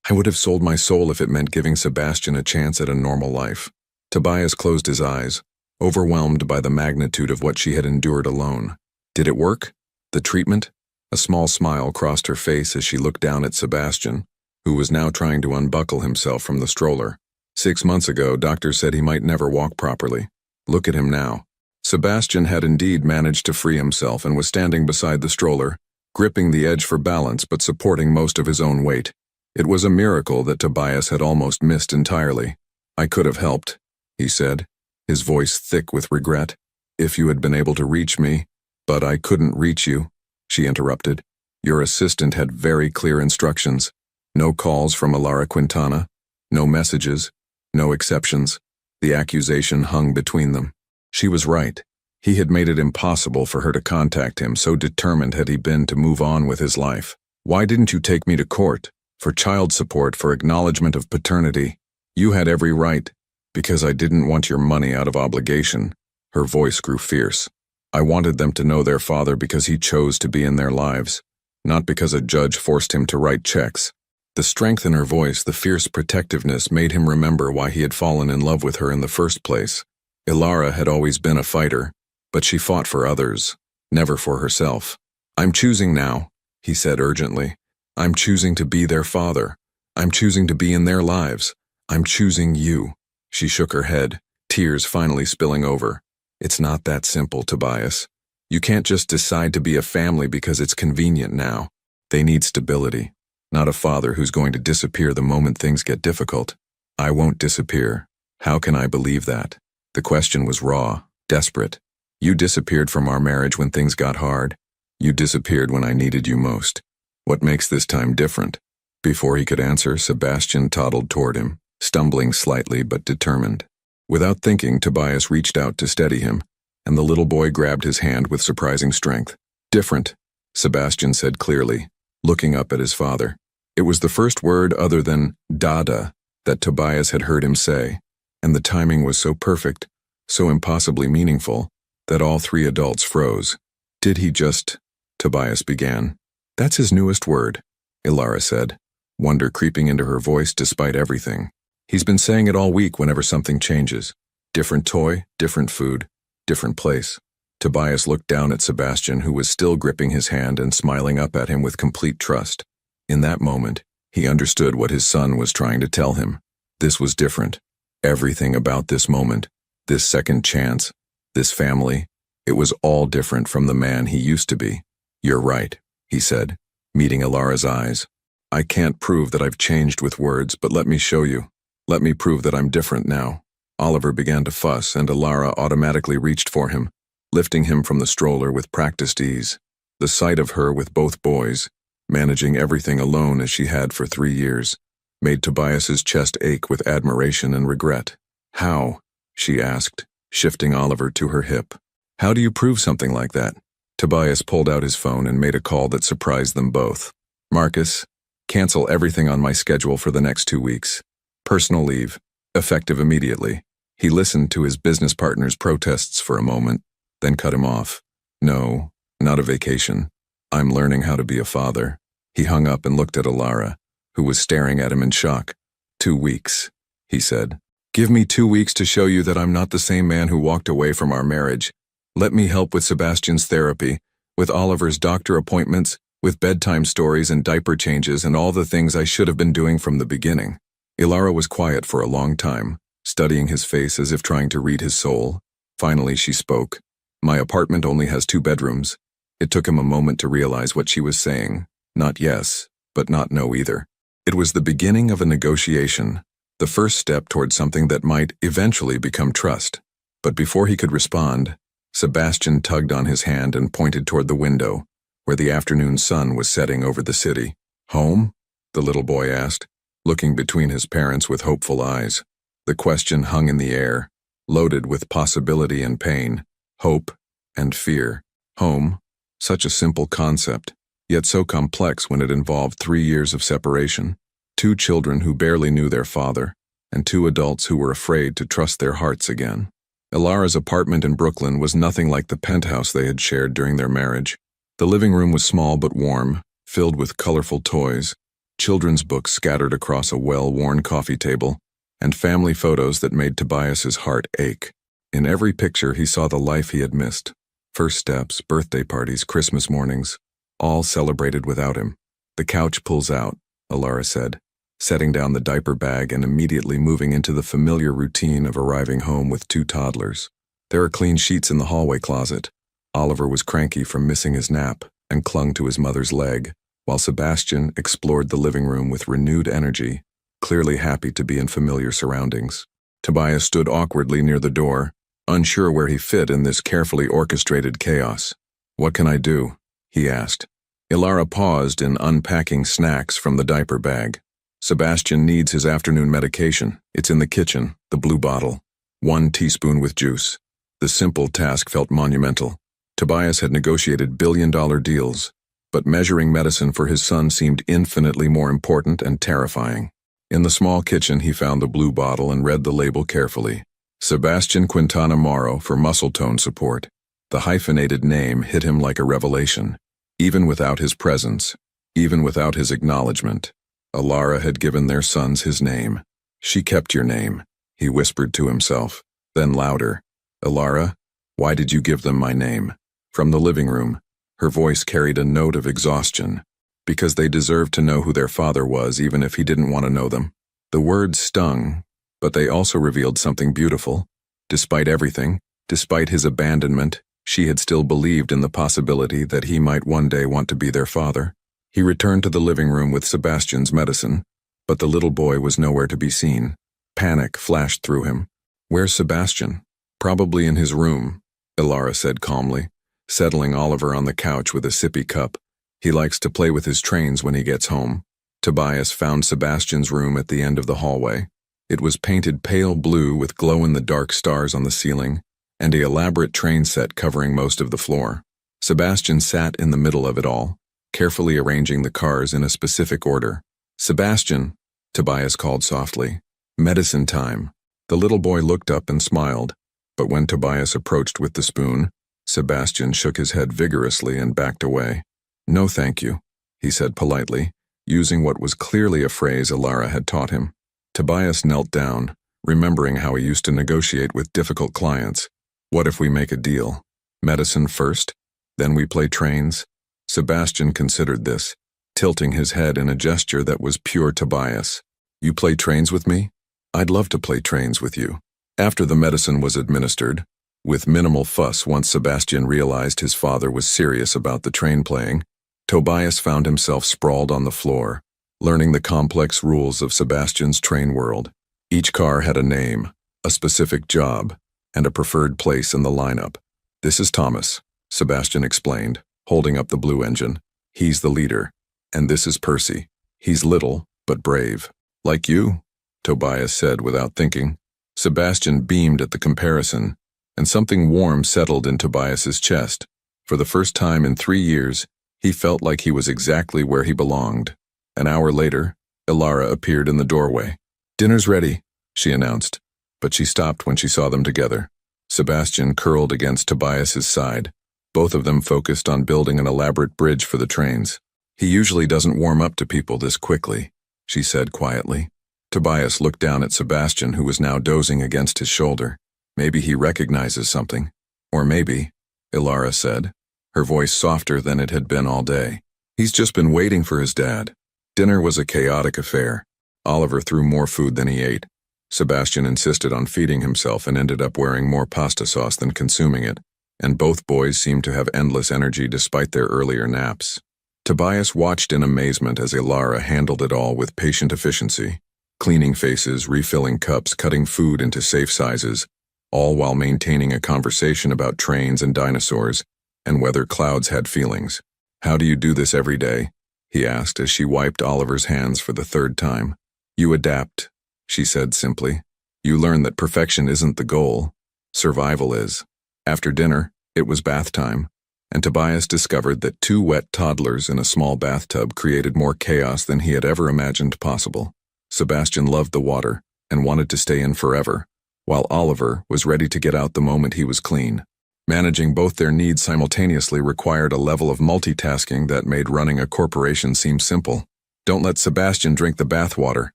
I would have sold my soul if it meant giving Sebastian a chance at a normal life." Tobias closed his eyes, overwhelmed by the magnitude of what she had endured alone. "Did it work? The treatment?" A small smile crossed her face as she looked down at Sebastian, who was now trying to unbuckle himself from the stroller. 6 months ago, doctors said he might never walk properly. Look at him now. Sebastian had indeed managed to free himself and was standing beside the stroller, gripping the edge for balance but supporting most of his own weight. It was a miracle that Tobias had almost missed entirely. "I could have helped," he said, his voice thick with regret. "If you had been able to reach me, but I couldn't reach you," she interrupted. "Your assistant had very clear instructions. No calls from Ilara Quintana, no messages, no exceptions." The accusation hung between them. She was right. He had made it impossible for her to contact him, so determined had he been to move on with his life. "Why didn't you take me to court? For child support, for acknowledgement of paternity? You had every right." "Because I didn't want your money out of obligation." Her voice grew fierce. "I wanted them to know their father because he chose to be in their lives, not because a judge forced him to write checks." The strength in her voice, the fierce protectiveness, made him remember why he had fallen in love with her in the first place. Ilara had always been a fighter, but she fought for others, never for herself. "I'm choosing now," he said urgently. "I'm choosing to be their father. I'm choosing to be in their lives. I'm choosing you." She shook her head, tears finally spilling over. "It's not that simple, Tobias. You can't just decide to be a family because it's convenient now. They need stability, not a father who's going to disappear the moment things get difficult." "I won't disappear. How can I believe that?" The question was raw, desperate. "You disappeared from our marriage when things got hard. You disappeared when I needed you most. What makes this time different?" Before he could answer, Sebastian toddled toward him, stumbling slightly but determined. Without thinking, Tobias reached out to steady him, and the little boy grabbed his hand with surprising strength. "Different," Sebastian said clearly, looking up at his father. It was the first word other than "Dada" that Tobias had heard him say, and the timing was so perfect, so impossibly meaningful, that all 3 adults froze. "Did he just—" Tobias began. "That's his newest word," Ilara said, wonder creeping into her voice despite everything. "He's been saying it all week whenever something changes. Different toy, different food, different place." Tobias looked down at Sebastian, who was still gripping his hand and smiling up at him with complete trust. In that moment, he understood what his son was trying to tell him. This was different. Everything about this moment, this second chance, this family, It was all different from the man he used to be. "You're right," he said, meeting Ilara's eyes. "I can't prove that I've changed with words, but let me show you. Let me prove that I'm different now." Oliver began to fuss, and Ilara automatically reached for him, lifting him from the stroller with practiced ease. The sight of her with both boys, managing everything alone as she had for 3 years, made Tobias's chest ache with admiration and regret. "How?" she asked, shifting Oliver to her hip. "How do you prove something like that?" Tobias pulled out his phone and made a call that surprised them both. "Marcus, cancel everything on my schedule for the next 2 weeks. Personal leave, effective immediately." He listened to his business partner's protests for a moment, then cut him off. "No, not a vacation. I'm learning how to be a father." He hung up and looked at Ilara, who was staring at him in shock. "2 weeks," he said. "Give me 2 weeks to show you that I'm not the same man who walked away from our marriage. Let me help with Sebastian's therapy, with Oliver's doctor appointments, with bedtime stories and diaper changes and all the things I should have been doing from the beginning." Ilara was quiet for a long time, studying his face as if trying to read his soul. Finally she spoke. "My apartment only has 2 bedrooms. It took him a moment to realize what she was saying. Not yes, but not no either. It was the beginning of a negotiation, the first step toward something that might eventually become trust. But before he could respond, Sebastian tugged on his hand and pointed toward the window, where the afternoon sun was setting over the city. "Home?" the little boy asked, looking between his parents with hopeful eyes. The question hung in the air, loaded with possibility and pain, hope and fear. Home, such a simple concept, yet so complex when it involved 3 years of separation, 2 children who barely knew their father, and 2 adults who were afraid to trust their hearts again. Ilara's apartment in Brooklyn was nothing like the penthouse they had shared during their marriage. The living room was small but warm, filled with colorful toys, children's books scattered across a well-worn coffee table, and family photos that made Tobias's heart ache. In every picture he saw the life he had missed. First steps, birthday parties, Christmas mornings, all celebrated without him. "The couch pulls out," Ilara said, setting down the diaper bag and immediately moving into the familiar routine of arriving home with 2 toddlers. "There are clean sheets in the hallway closet." Oliver was cranky from missing his nap and clung to his mother's leg, while Sebastian explored the living room with renewed energy, clearly happy to be in familiar surroundings. Tobias stood awkwardly near the door, unsure where he fit in this carefully orchestrated chaos. "What can I do?" he asked. Ilara paused in unpacking snacks from the diaper bag. "Sebastian needs his afternoon medication. It's in the kitchen, the blue bottle. 1 teaspoon with juice." The simple task felt monumental. Tobias had negotiated billion-dollar deals, but measuring medicine for his son seemed infinitely more important and terrifying. In the small kitchen he found the blue bottle and read the label carefully. Sebastian Quintana Morrow for muscle tone support. The hyphenated name hit him like a revelation. Even without his presence, even without his acknowledgement, Ilara had given their sons his name. "She kept your name," he whispered to himself, then louder. "Ilara, why did you give them my name?" From the living room, her voice carried a note of exhaustion. "Because they deserved to know who their father was even if he didn't want to know them." The words stung, but they also revealed something beautiful. Despite everything, despite his abandonment, she had still believed in the possibility that he might one day want to be their father. He returned to the living room with Sebastian's medicine, but the little boy was nowhere to be seen. Panic flashed through him. "Where's Sebastian?" "Probably in his room," Ilara said calmly, settling Oliver on the couch with a sippy cup. "He likes to play with his trains when he gets home." Tobias found Sebastian's room at the end of the hallway. It was painted pale blue with glow-in-the-dark stars on the ceiling, and an elaborate train set covering most of the floor. Sebastian sat in the middle of it all, carefully arranging the cars in a specific order. "Sebastian," Tobias called softly. "Medicine time." The little boy looked up and smiled, but when Tobias approached with the spoon, Sebastian shook his head vigorously and backed away. "No thank you," he said politely, using what was clearly a phrase Ilara had taught him. Tobias knelt down, remembering how he used to negotiate with difficult clients. "What if we make a deal? Medicine first, then we play trains?" Sebastian considered this, tilting his head in a gesture that was pure Tobias. "You play trains with me? I'd love to play trains with you." After the medicine was administered, With minimal fuss, once Sebastian realized his father was serious about the train playing, Tobias found himself sprawled on the floor, learning the complex rules of Sebastian's train world. Each car had a name, a specific job, and a preferred place in the lineup. "This is Thomas," Sebastian explained, holding up the blue engine. "He's the leader. And this is Percy. He's little, but brave." "Like you," Tobias said without thinking. Sebastian beamed at the comparison, and something warm settled in Tobias's chest. For the first time in 3 years, he felt like he was exactly where he belonged. An hour later, Ilara appeared in the doorway. "Dinner's ready," she announced, but she stopped when she saw them together. Sebastian curled against Tobias's side, both of them focused on building an elaborate bridge for the trains. "He usually doesn't warm up to people this quickly," she said quietly. Tobias looked down at Sebastian, who was now dozing against his shoulder. "Maybe he recognizes something. Or maybe," Ilara said, her voice softer than it had been all day. "He's just been waiting for his dad." Dinner was a chaotic affair. Oliver threw more food than he ate. Sebastian insisted on feeding himself and ended up wearing more pasta sauce than consuming it, and both boys seemed to have endless energy despite their earlier naps. Tobias watched in amazement as Ilara handled it all with patient efficiency, cleaning faces, refilling cups, cutting food into safe sizes, all while maintaining a conversation about trains and dinosaurs, and whether clouds had feelings. "How do you do this every day?" he asked as she wiped Oliver's hands for the 3rd time. "You adapt," she said simply. "You learn that perfection isn't the goal. Survival is." After dinner, it was bath time, and Tobias discovered that 2 wet toddlers in a small bathtub created more chaos than he had ever imagined possible. Sebastian loved the water and wanted to stay in forever, while Oliver was ready to get out the moment he was clean. Managing both their needs simultaneously required a level of multitasking that made running a corporation seem simple. "Don't let Sebastian drink the bathwater,"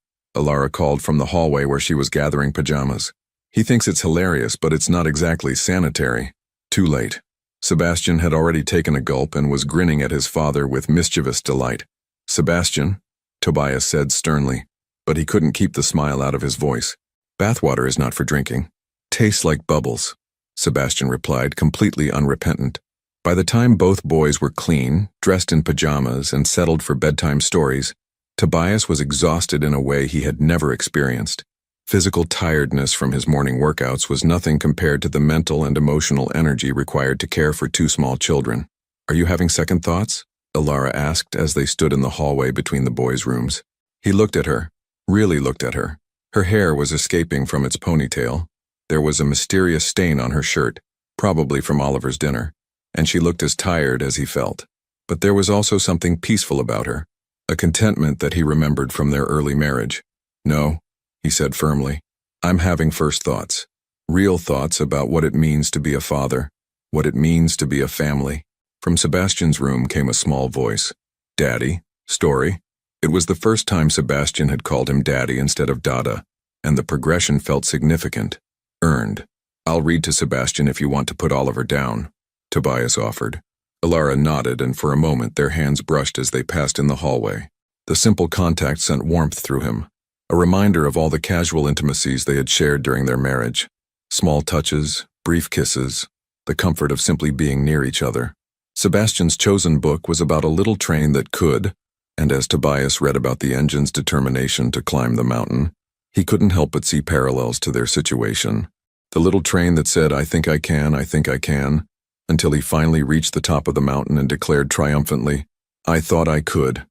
Ilara called from the hallway where she was gathering pajamas. "He thinks it's hilarious, but it's not exactly sanitary." Too late. Sebastian had already taken a gulp and was grinning at his father with mischievous delight. "Sebastian," Tobias said sternly, but he couldn't keep the smile out of his voice. "Bathwater is not for drinking. Tastes like bubbles," Sebastian replied, completely unrepentant. By the time both boys were clean, dressed in pajamas, and settled for bedtime stories, Tobias was exhausted in a way he had never experienced. Physical tiredness from his morning workouts was nothing compared to the mental and emotional energy required to care for 2 small children. "Are you having second thoughts?" Ilara asked as they stood in the hallway between the boys' rooms. He looked at her, really looked at her. Her hair was escaping from its ponytail. There was a mysterious stain on her shirt, probably from Oliver's dinner, and she looked as tired as he felt. But there was also something peaceful about her, a contentment that he remembered from their early marriage. "No," he said firmly. "I'm having first thoughts. Real thoughts about what it means to be a father, what it means to be a family." From Sebastian's room came a small voice. "Daddy, story." It was the first time Sebastian had called him Daddy instead of Dada, and the progression felt significant, earned. "I'll read to Sebastian if you want to put Oliver down," Tobias offered. Ilara nodded, and for a moment their hands brushed as they passed in the hallway. The simple contact sent warmth through him, a reminder of all the casual intimacies they had shared during their marriage. Small touches, brief kisses, the comfort of simply being near each other. Sebastian's chosen book was about a little train that could, and as Tobias read about the engine's determination to climb the mountain, he couldn't help but see parallels to their situation. The little train that said, I think I can, until he finally reached the top of the mountain and declared triumphantly, I thought I could.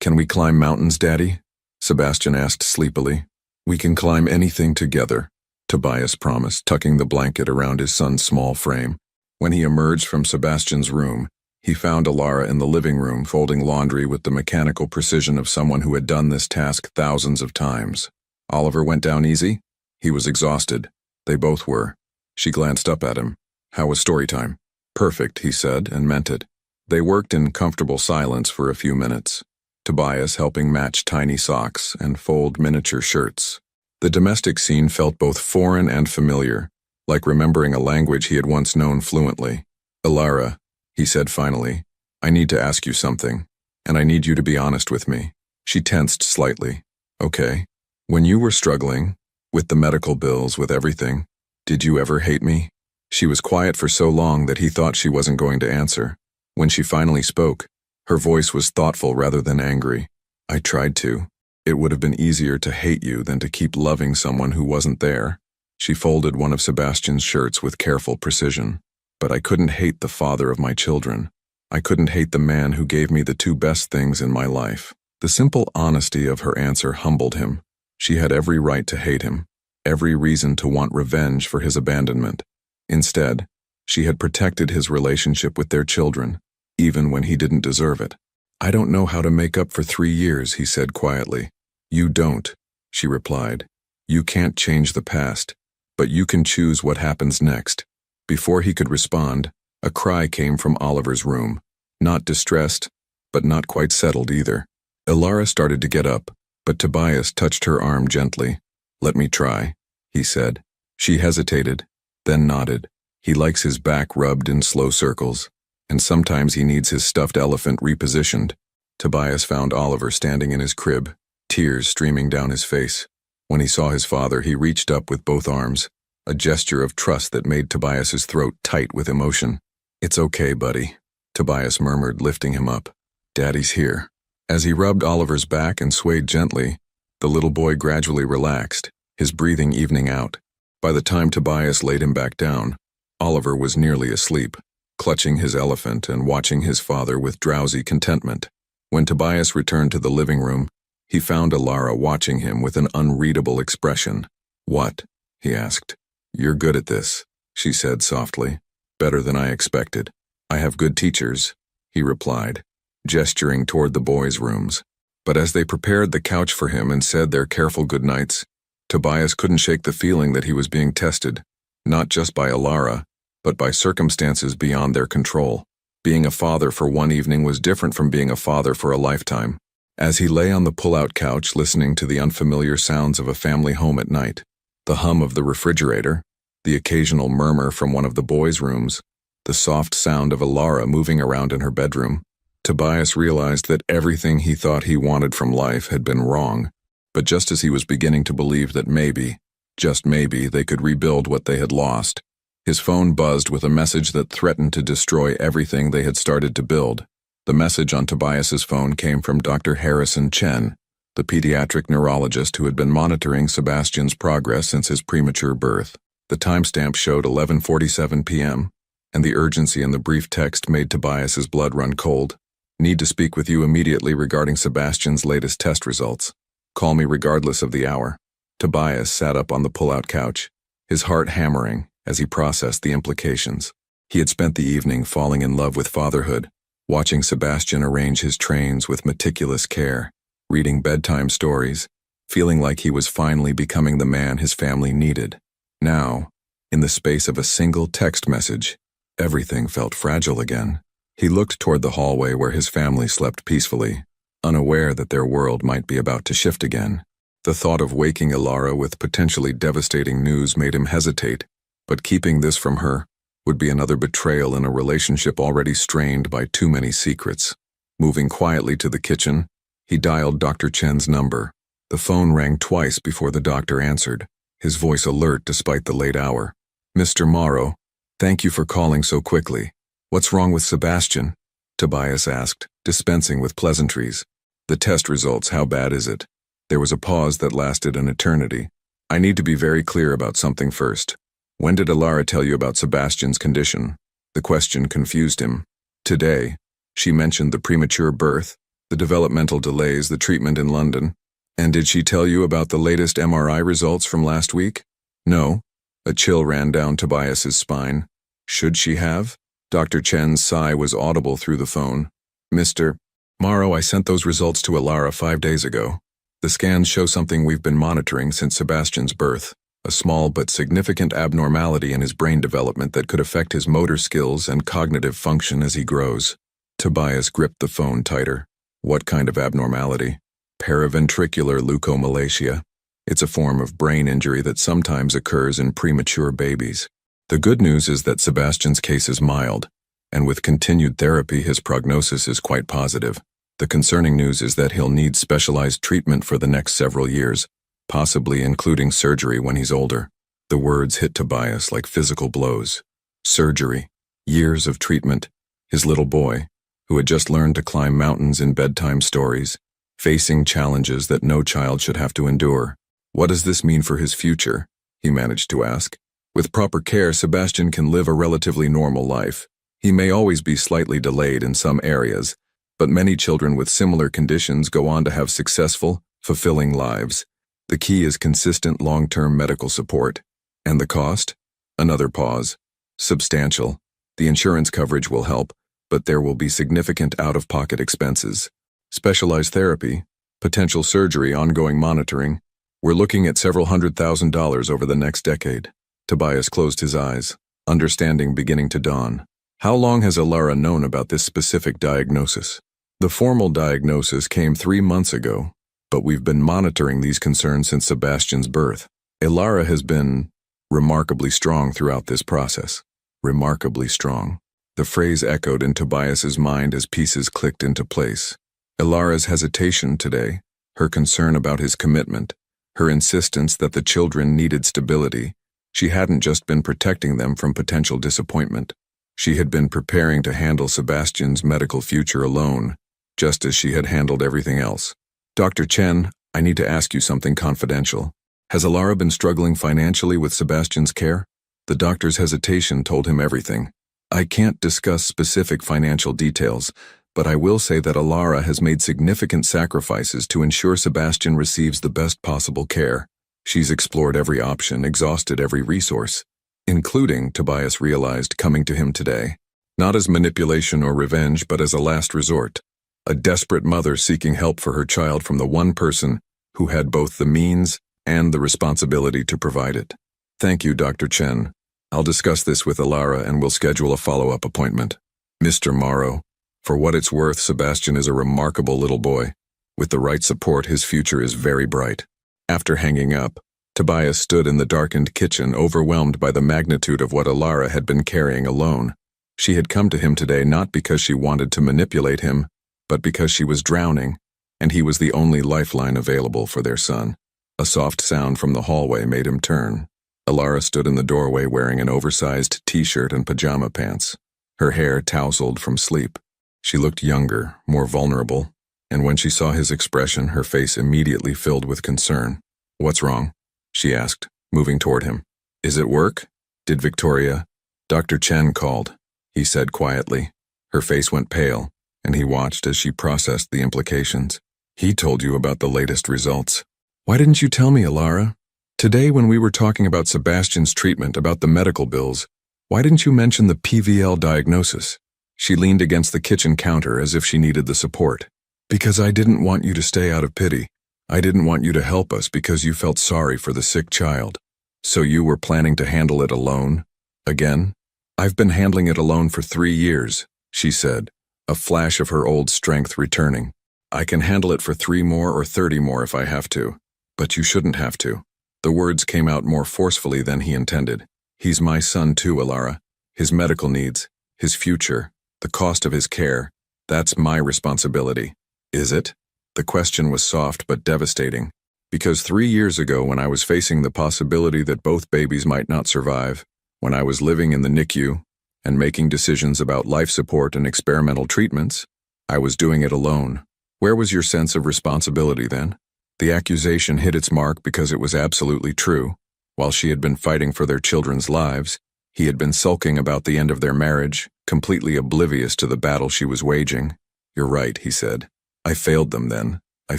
Can we climb mountains, Daddy?" Sebastian asked sleepily. "We can climb anything together," Tobias promised, tucking the blanket around his son's small frame. When he emerged from Sebastian's room, he found Ilara in the living room folding laundry with the mechanical precision of someone who had done this task thousands of times. "Oliver went down easy?" He was exhausted. They both were. She glanced up at him. "How was story time?" "Perfect," he said, and meant it. They worked in comfortable silence for a few minutes, Tobias helping match tiny socks and fold miniature shirts. The domestic scene felt both foreign and familiar, like remembering a language he had once known fluently. "Ilara," he said finally, "I need to ask you something, and I need you to be honest with me." She tensed slightly. "Okay. When you were struggling, with the medical bills, with everything, Did you ever hate me? She was quiet for so long that he thought she wasn't going to answer. When she finally spoke, her voice was thoughtful rather than angry. I tried to. It would have been easier to hate you than to keep loving someone who wasn't there. She folded one of Sebastian's shirts with careful precision. But I couldn't hate the father of my children. I couldn't hate the man who gave me the two best things in my life. The simple honesty of her answer humbled him. She had every right to hate him, every reason to want revenge for his abandonment. Instead, she had protected his relationship with their children, even when he didn't deserve it. I don't know how to make up for 3 years, he said quietly. You don't, she replied. You can't change the past, but you can choose what happens next. Before he could respond, a cry came from Oliver's room. Not distressed, but not quite settled either. Ilara started to get up, but Tobias touched her arm gently. Let me try, he said. She hesitated, then nodded. He likes his back rubbed in slow circles, and sometimes he needs his stuffed elephant repositioned. Tobias found Oliver standing in his crib, tears streaming down his face. When he saw his father, he reached up with both arms, a gesture of trust that made Tobias's throat tight with emotion. It's okay, buddy, Tobias murmured, lifting him up. Daddy's here. As he rubbed Oliver's back and swayed gently, the little boy gradually relaxed, his breathing evening out. By the time Tobias laid him back down, Oliver was nearly asleep, clutching his elephant and watching his father with drowsy contentment. When Tobias returned to the living room, he found Ilara watching him with an unreadable expression. What? He asked. You're good at this, she said softly. Better than I expected. I have good teachers, he replied, gesturing toward the boys' rooms. But as they prepared the couch for him and said their careful goodnights, Tobias couldn't shake the feeling that he was being tested, not just by Ilara, but by circumstances beyond their control. Being a father for one evening was different from being a father for a lifetime. As he lay on the pull-out couch listening to the unfamiliar sounds of a family home at night, the hum of the refrigerator, the occasional murmur from one of the boys' rooms, the soft sound of Ilara moving around in her bedroom, Tobias realized that everything he thought he wanted from life had been wrong. But just as he was beginning to believe that maybe, just maybe, they could rebuild what they had lost, his phone buzzed with a message that threatened to destroy everything they had started to build. The message on Tobias's phone came from Dr. Harrison Chen, the pediatric neurologist who had been monitoring Sebastian's progress since his premature birth. The timestamp showed 11:47 p.m., and the urgency in the brief text made Tobias's blood run cold. Need to speak with you immediately regarding Sebastian's latest test results. Call me regardless of the hour. Tobias sat up on the pull-out couch, his heart hammering as he processed the implications. He had spent the evening falling in love with fatherhood, watching Sebastian arrange his trains with meticulous care, reading bedtime stories, feeling like he was finally becoming the man his family needed. Now, in the space of a single text message, everything felt fragile again. He looked toward the hallway where his family slept peacefully, unaware that their world might be about to shift again. The thought of waking Ilara with potentially devastating news made him hesitate, but keeping this from her would be another betrayal in a relationship already strained by too many secrets. Moving quietly to the kitchen, he dialed Dr. Chen's number. The phone rang twice before the doctor answered, his voice alert despite the late hour. Mr. Morrow, thank you for calling so quickly. What's wrong with Sebastian? Tobias asked, dispensing with pleasantries. The test results, how bad is it? There was a pause that lasted an eternity. I need to be very clear about something first. When did Ilara tell you about Sebastian's condition? The question confused him. Today. She mentioned the premature birth, the developmental delays, the treatment in London. And did she tell you about the latest MRI results from last week? No. A chill ran down Tobias's spine. Should she have? Dr. Chen's sigh was audible through the phone. Mr. Morrow, I sent those results to Ilara 5 days ago. The scans show something we've been monitoring since Sebastian's birth, a small but significant abnormality in his brain development that could affect his motor skills and cognitive function as he grows. Tobias gripped the phone tighter. What kind of abnormality? Paraventricular leukomalacia. It's a form of brain injury that sometimes occurs in premature babies. The good news is that Sebastian's case is mild, and with continued therapy his prognosis is quite positive. The concerning news is that he'll need specialized treatment for the next several years, possibly including surgery when he's older. The words hit Tobias like physical blows. Surgery, years of treatment, his little boy, who had just learned to climb mountains in bedtime stories, facing challenges that no child should have to endure. What does this mean for his future? He managed to ask. With proper care, Sebastian can live a relatively normal life. He may always be slightly delayed in some areas, but many children with similar conditions go on to have successful, fulfilling lives. The key is consistent long-term medical support. And the cost? Another pause. Substantial. The insurance coverage will help, but there will be significant out-of-pocket expenses. Specialized therapy, potential surgery, ongoing monitoring. We're looking at several $100,000 over the next decade. Tobias closed his eyes, understanding beginning to dawn. How long has Alara known about this specific diagnosis? The formal diagnosis came 3 months ago, but we've been monitoring these concerns since Sebastian's birth. Alara has been remarkably strong throughout this process. Remarkably strong. The phrase echoed in Tobias's mind as pieces clicked into place. Alara's hesitation today, her concern about his commitment, her insistence that the children needed stability. She hadn't just been protecting them from potential disappointment. She had been preparing to handle Sebastian's medical future alone, just as she had handled everything else. Dr. Chen, I need to ask you something confidential. Has Alara been struggling financially with Sebastian's care? The doctor's hesitation told him everything. I can't discuss specific financial details, but I will say that Alara has made significant sacrifices to ensure Sebastian receives the best possible care. She's explored every option, exhausted every resource, including, Tobias realized, coming to him today. Not as manipulation or revenge, but as a last resort. A desperate mother seeking help for her child from the one person who had both the means and the responsibility to provide it. Thank you, Dr. Chen. I'll discuss this with Alara and we'll schedule a follow-up appointment. Mr. Morrow, for what it's worth, Sebastian is a remarkable little boy. With the right support, his future is very bright. After hanging up, Tobias stood in the darkened kitchen, overwhelmed by the magnitude of what Alara had been carrying alone. She had come to him today not because she wanted to manipulate him, but because she was drowning, and he was the only lifeline available for their son. A soft sound from the hallway made him turn. Alara stood in the doorway wearing an oversized t-shirt and pajama pants, her hair tousled from sleep. She looked younger, more vulnerable, and when she saw his expression, her face immediately filled with concern. What's wrong? She asked, moving toward him. Is it work? Did Victoria? Dr. Chen called, he said quietly. Her face went pale, and he watched as she processed the implications. He told you about the latest results. Why didn't you tell me, Alara? Today when we were talking about Sebastian's treatment, about the medical bills, why didn't you mention the PVL diagnosis? She leaned against the kitchen counter as if she needed the support. Because I didn't want you to stay out of pity. I didn't want you to help us because you felt sorry for the sick child. So you were planning to handle it alone? Again? I've been handling it alone for 3 years, she said, a flash of her old strength returning. I can handle it for 3 more or 30 more if I have to. But you shouldn't have to. The words came out more forcefully than he intended. He's my son too, Alara. His medical needs, his future, the cost of his care, that's my responsibility. Is it? The question was soft but devastating. Because 3 years ago, when I was facing the possibility that both babies might not survive, when I was living in the NICU and making decisions about life support and experimental treatments, I was doing it alone. Where was your sense of responsibility then? The accusation hit its mark because it was absolutely true. While she had been fighting for their children's lives, he had been sulking about the end of their marriage, completely oblivious to the battle she was waging. You're right, he said. I failed them then. I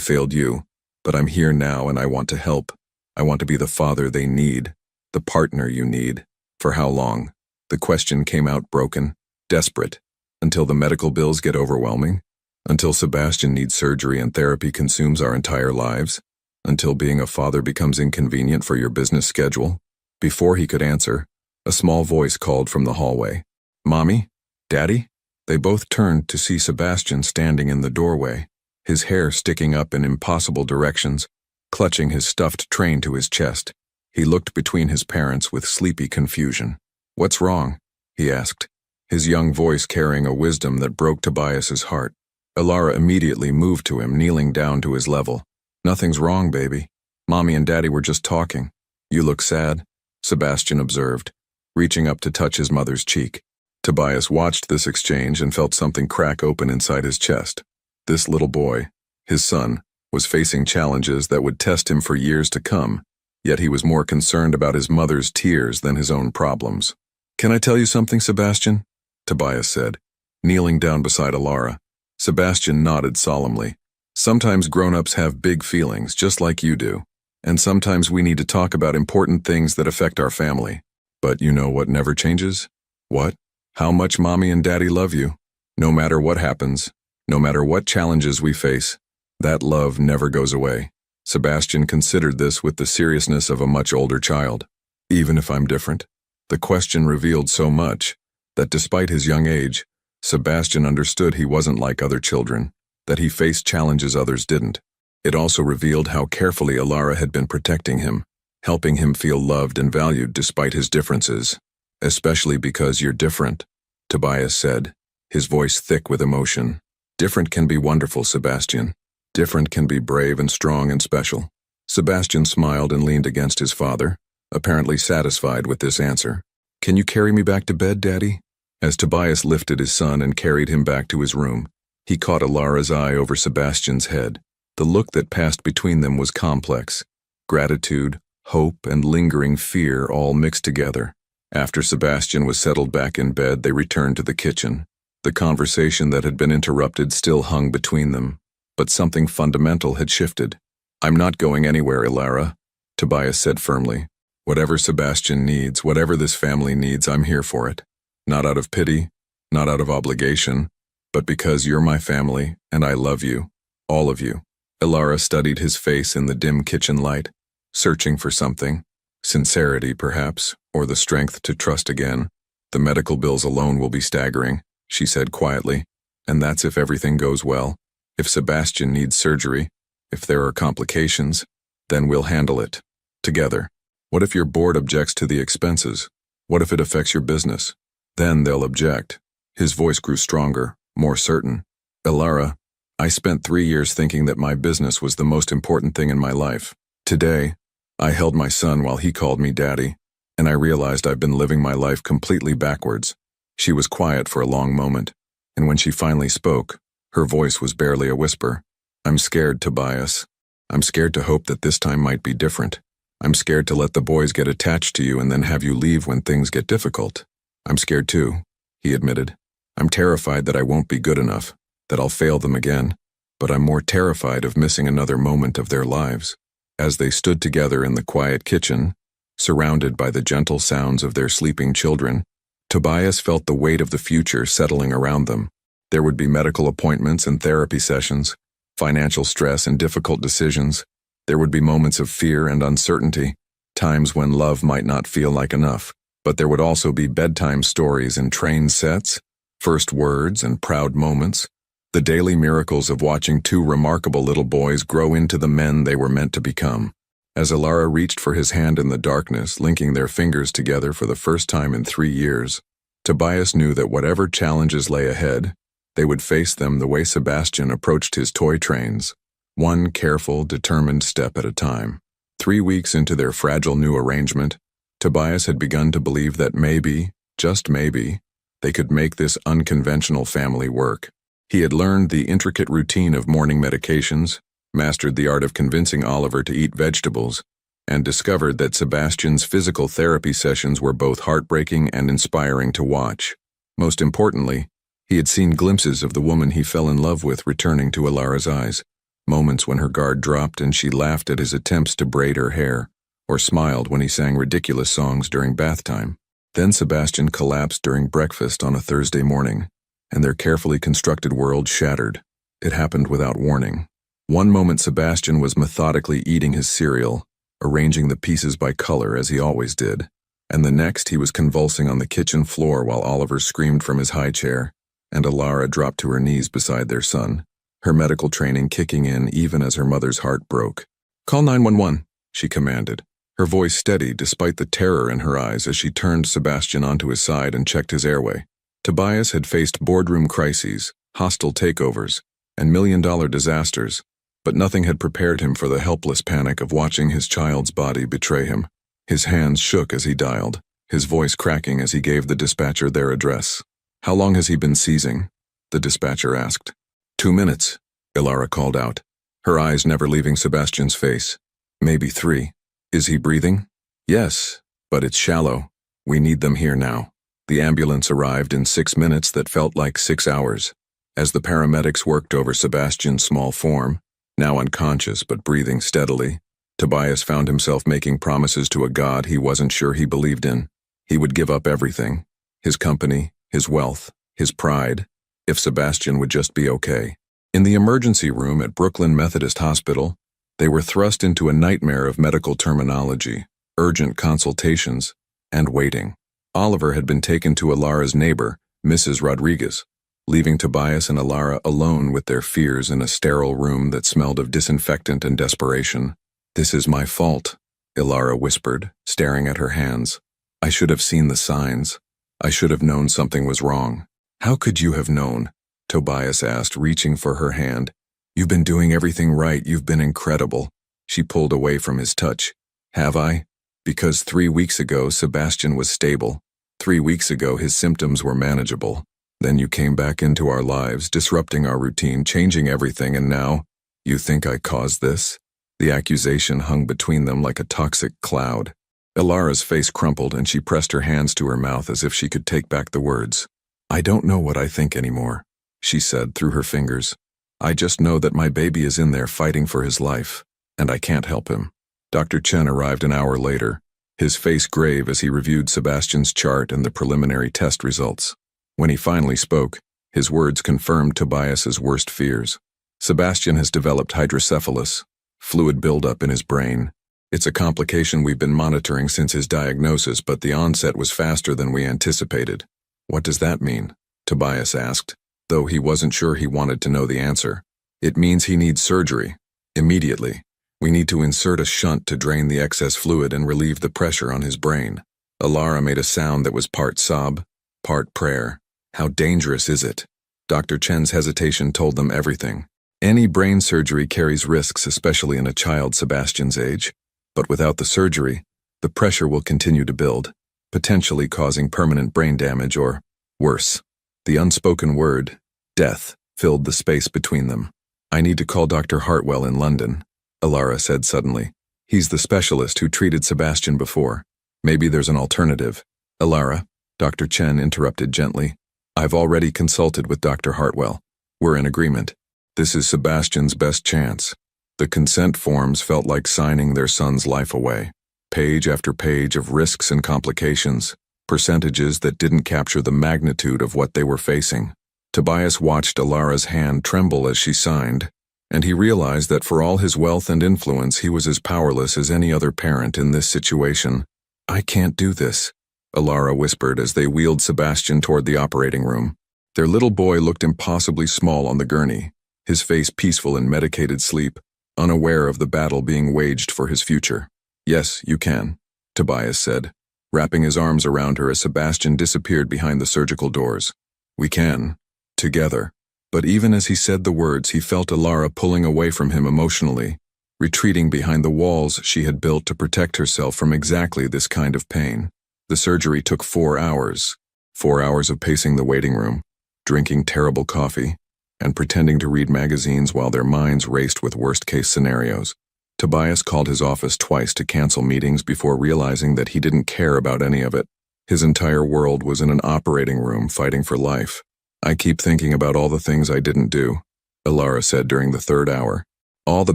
failed you. But I'm here now and I want to help. I want to be the father they need, the partner you need. For how long? The question came out broken, desperate. Until the medical bills get overwhelming? Until Sebastian needs surgery and therapy consumes our entire lives? Until being a father becomes inconvenient for your business schedule? Before he could answer, a small voice called from the hallway. Mommy? Daddy? They both turned to see Sebastian standing in the doorway, his hair sticking up in impossible directions, clutching his stuffed train to his chest. He looked between his parents with sleepy confusion. What's wrong? He asked, his young voice carrying a wisdom that broke Tobias's heart. Alara immediately moved to him, kneeling down to his level. Nothing's wrong, baby. Mommy and Daddy were just talking. You look sad. Sebastian observed, reaching up to touch his mother's cheek. Tobias watched this exchange and felt something crack open inside his chest. This little boy, his son, was facing challenges that would test him for years to come, yet he was more concerned about his mother's tears than his own problems. "Can I tell you something, Sebastian?" Tobias said, kneeling down beside Alara. Sebastian nodded solemnly. "Sometimes grown-ups have big feelings, just like you do, and sometimes we need to talk about important things that affect our family. But you know what never changes? What? How much Mommy and Daddy love you. No matter what happens, no matter what challenges we face, that love never goes away." Sebastian considered this with the seriousness of a much older child. "Even if I'm different?" The question revealed so much that despite his young age, Sebastian understood he wasn't like other children, that he faced challenges others didn't. It also revealed how carefully Alara had been protecting him, helping him feel loved and valued despite his differences. "Especially because you're different," Tobias said, his voice thick with emotion. "Different can be wonderful, Sebastian. Different can be brave and strong and special." Sebastian smiled and leaned against his father, apparently satisfied with this answer. "Can you carry me back to bed, Daddy?" As Tobias lifted his son and carried him back to his room, he caught Alara's eye over Sebastian's head. The look that passed between them was complex. Gratitude, hope, and lingering fear all mixed together. After Sebastian was settled back in bed, they returned to the kitchen. The conversation that had been interrupted still hung between them, but something fundamental had shifted. "I'm not going anywhere, Alara," Tobias said firmly. "Whatever Sebastian needs, whatever this family needs, I'm here for it. Not out of pity, not out of obligation, but because you're my family and I love you, all of you." Alara studied his face in the dim kitchen light, searching for something. Sincerity, perhaps, or the strength to trust again. "The medical bills alone will be staggering," she said quietly, "and that's if everything goes well. If Sebastian needs surgery, if there are complications, then we'll handle it. Together. What if your board objects to the expenses? What if it affects your business? Then they'll object." His voice grew stronger, more certain. "Alara, I spent 3 years thinking that my business was the most important thing in my life. Today, I held my son while he called me Daddy, and I realized I've been living my life completely backwards." She was quiet for a long moment, and when she finally spoke, her voice was barely a whisper. "I'm scared, Tobias. I'm scared to hope that this time might be different. I'm scared to let the boys get attached to you and then have you leave when things get difficult. I'm scared too," he admitted. "I'm terrified that I won't be good enough, that I'll fail them again, but I'm more terrified of missing another moment of their lives." As they stood together in the quiet kitchen, surrounded by the gentle sounds of their sleeping children, Tobias felt the weight of the future settling around them. There would be medical appointments and therapy sessions, financial stress and difficult decisions. There would be moments of fear and uncertainty, times when love might not feel like enough. But there would also be bedtime stories and train sets, first words and proud moments, the daily miracles of watching two remarkable little boys grow into the men they were meant to become. As Alara reached for his hand in the darkness, linking their fingers together for the first time in 3 years, Tobias knew that whatever challenges lay ahead, they would face them the way Sebastian approached his toy trains, one careful, determined step at a time. 3 weeks into their fragile new arrangement, Tobias had begun to believe that maybe, just maybe, they could make this unconventional family work. He had learned the intricate routine of morning medications, mastered the art of convincing Oliver to eat vegetables, and discovered that Sebastian's physical therapy sessions were both heartbreaking and inspiring to watch. Most importantly, he had seen glimpses of the woman he fell in love with returning to Alara's eyes, moments when her guard dropped and she laughed at his attempts to braid her hair, or smiled when he sang ridiculous songs during bath time. Then Sebastian collapsed during breakfast on a Thursday morning, and their carefully constructed world shattered. It happened without warning. One moment Sebastian was methodically eating his cereal, arranging the pieces by color as he always did, and the next he was convulsing on the kitchen floor while Oliver screamed from his high chair, and Alara dropped to her knees beside their son, her medical training kicking in even as her mother's heart broke. "Call 911, she commanded, her voice steady despite the terror in her eyes as she turned Sebastian onto his side and checked his airway. Tobias had faced boardroom crises, hostile takeovers, and million-dollar disasters, but nothing had prepared him for the helpless panic of watching his child's body betray him. His hands shook as he dialed, his voice cracking as he gave the dispatcher their address. "How long has he been seizing?" the dispatcher asked. 2 minutes, Ilara called out, her eyes never leaving Sebastian's face. "Maybe 3. Is he breathing?" "Yes, but it's shallow. We need them here now." The ambulance arrived in 6 minutes that felt like 6 hours. As the paramedics worked over Sebastian's small form, now unconscious but breathing steadily, Tobias found himself making promises to a god he wasn't sure he believed in. He would give up everything, his company, his wealth, his pride, if Sebastian would just be okay. In the emergency room at Brooklyn Methodist Hospital, they were thrust into a nightmare of medical terminology, urgent consultations, and waiting. Oliver had been taken to Ilara's neighbor, Mrs. Rodriguez, leaving Tobias and Ilara alone with their fears in a sterile room that smelled of disinfectant and desperation. "This is my fault," Ilara whispered, staring at her hands. "I should have seen the signs. I should have known something was wrong." "How could you have known?" Tobias asked, reaching for her hand. "You've been doing everything right. You've been incredible." She pulled away from his touch. "Have I? Because 3 weeks ago, Sebastian was stable. 3 weeks ago, his symptoms were manageable. Then you came back into our lives, disrupting our routine, changing everything, and now, you think I caused this?" The accusation hung between them like a toxic cloud. Ilara's face crumpled and she pressed her hands to her mouth as if she could take back the words. "I don't know what I think anymore," she said through her fingers. "I just know that my baby is in there fighting for his life, and I can't help him." Dr. Chen arrived an hour later, his face grave as he reviewed Sebastian's chart and the preliminary test results. When he finally spoke, his words confirmed Tobias's worst fears. "Sebastian has developed hydrocephalus, fluid buildup in his brain. It's a complication we've been monitoring since his diagnosis, but the onset was faster than we anticipated." "What does that mean?" Tobias asked, though he wasn't sure he wanted to know the answer. "It means he needs surgery. Immediately. We need to insert a shunt to drain the excess fluid and relieve the pressure on his brain." Ilara made a sound that was part sob, part prayer. "How dangerous is it?" Dr. Chen's hesitation told them everything. Any brain surgery carries risks, especially in a child Sebastian's age. But without the surgery, the pressure will continue to build, potentially causing permanent brain damage or, worse. The unspoken word, death, filled the space between them. "I need to call Dr. Hartwell in London," Ilara said suddenly. "He's the specialist who treated Sebastian before. Maybe there's an alternative." "Ilara," Dr. Chen interrupted gently. "I've already consulted with Dr. Hartwell. We're in agreement. This is Sebastian's best chance." The consent forms felt like signing their son's life away. Page after page of risks and complications, percentages that didn't capture the magnitude of what they were facing. Tobias watched Ilara's hand tremble as she signed, and he realized that for all his wealth and influence, he was as powerless as any other parent in this situation. "I can't do this," Ilara whispered as they wheeled Sebastian toward the operating room. Their little boy looked impossibly small on the gurney, his face peaceful in medicated sleep, unaware of the battle being waged for his future. "Yes, you can," Tobias said, wrapping his arms around her as Sebastian disappeared behind the surgical doors. "We can. Together." But even as he said the words, he felt Ilara pulling away from him emotionally, retreating behind the walls she had built to protect herself from exactly this kind of pain. The surgery took 4 hours. 4 hours of pacing the waiting room, drinking terrible coffee, and pretending to read magazines while their minds raced with worst-case scenarios. Tobias called his office twice to cancel meetings before realizing that he didn't care about any of it. His entire world was in an operating room fighting for life. "I keep thinking about all the things I didn't do," Ilara said during the 3rd hour. "All the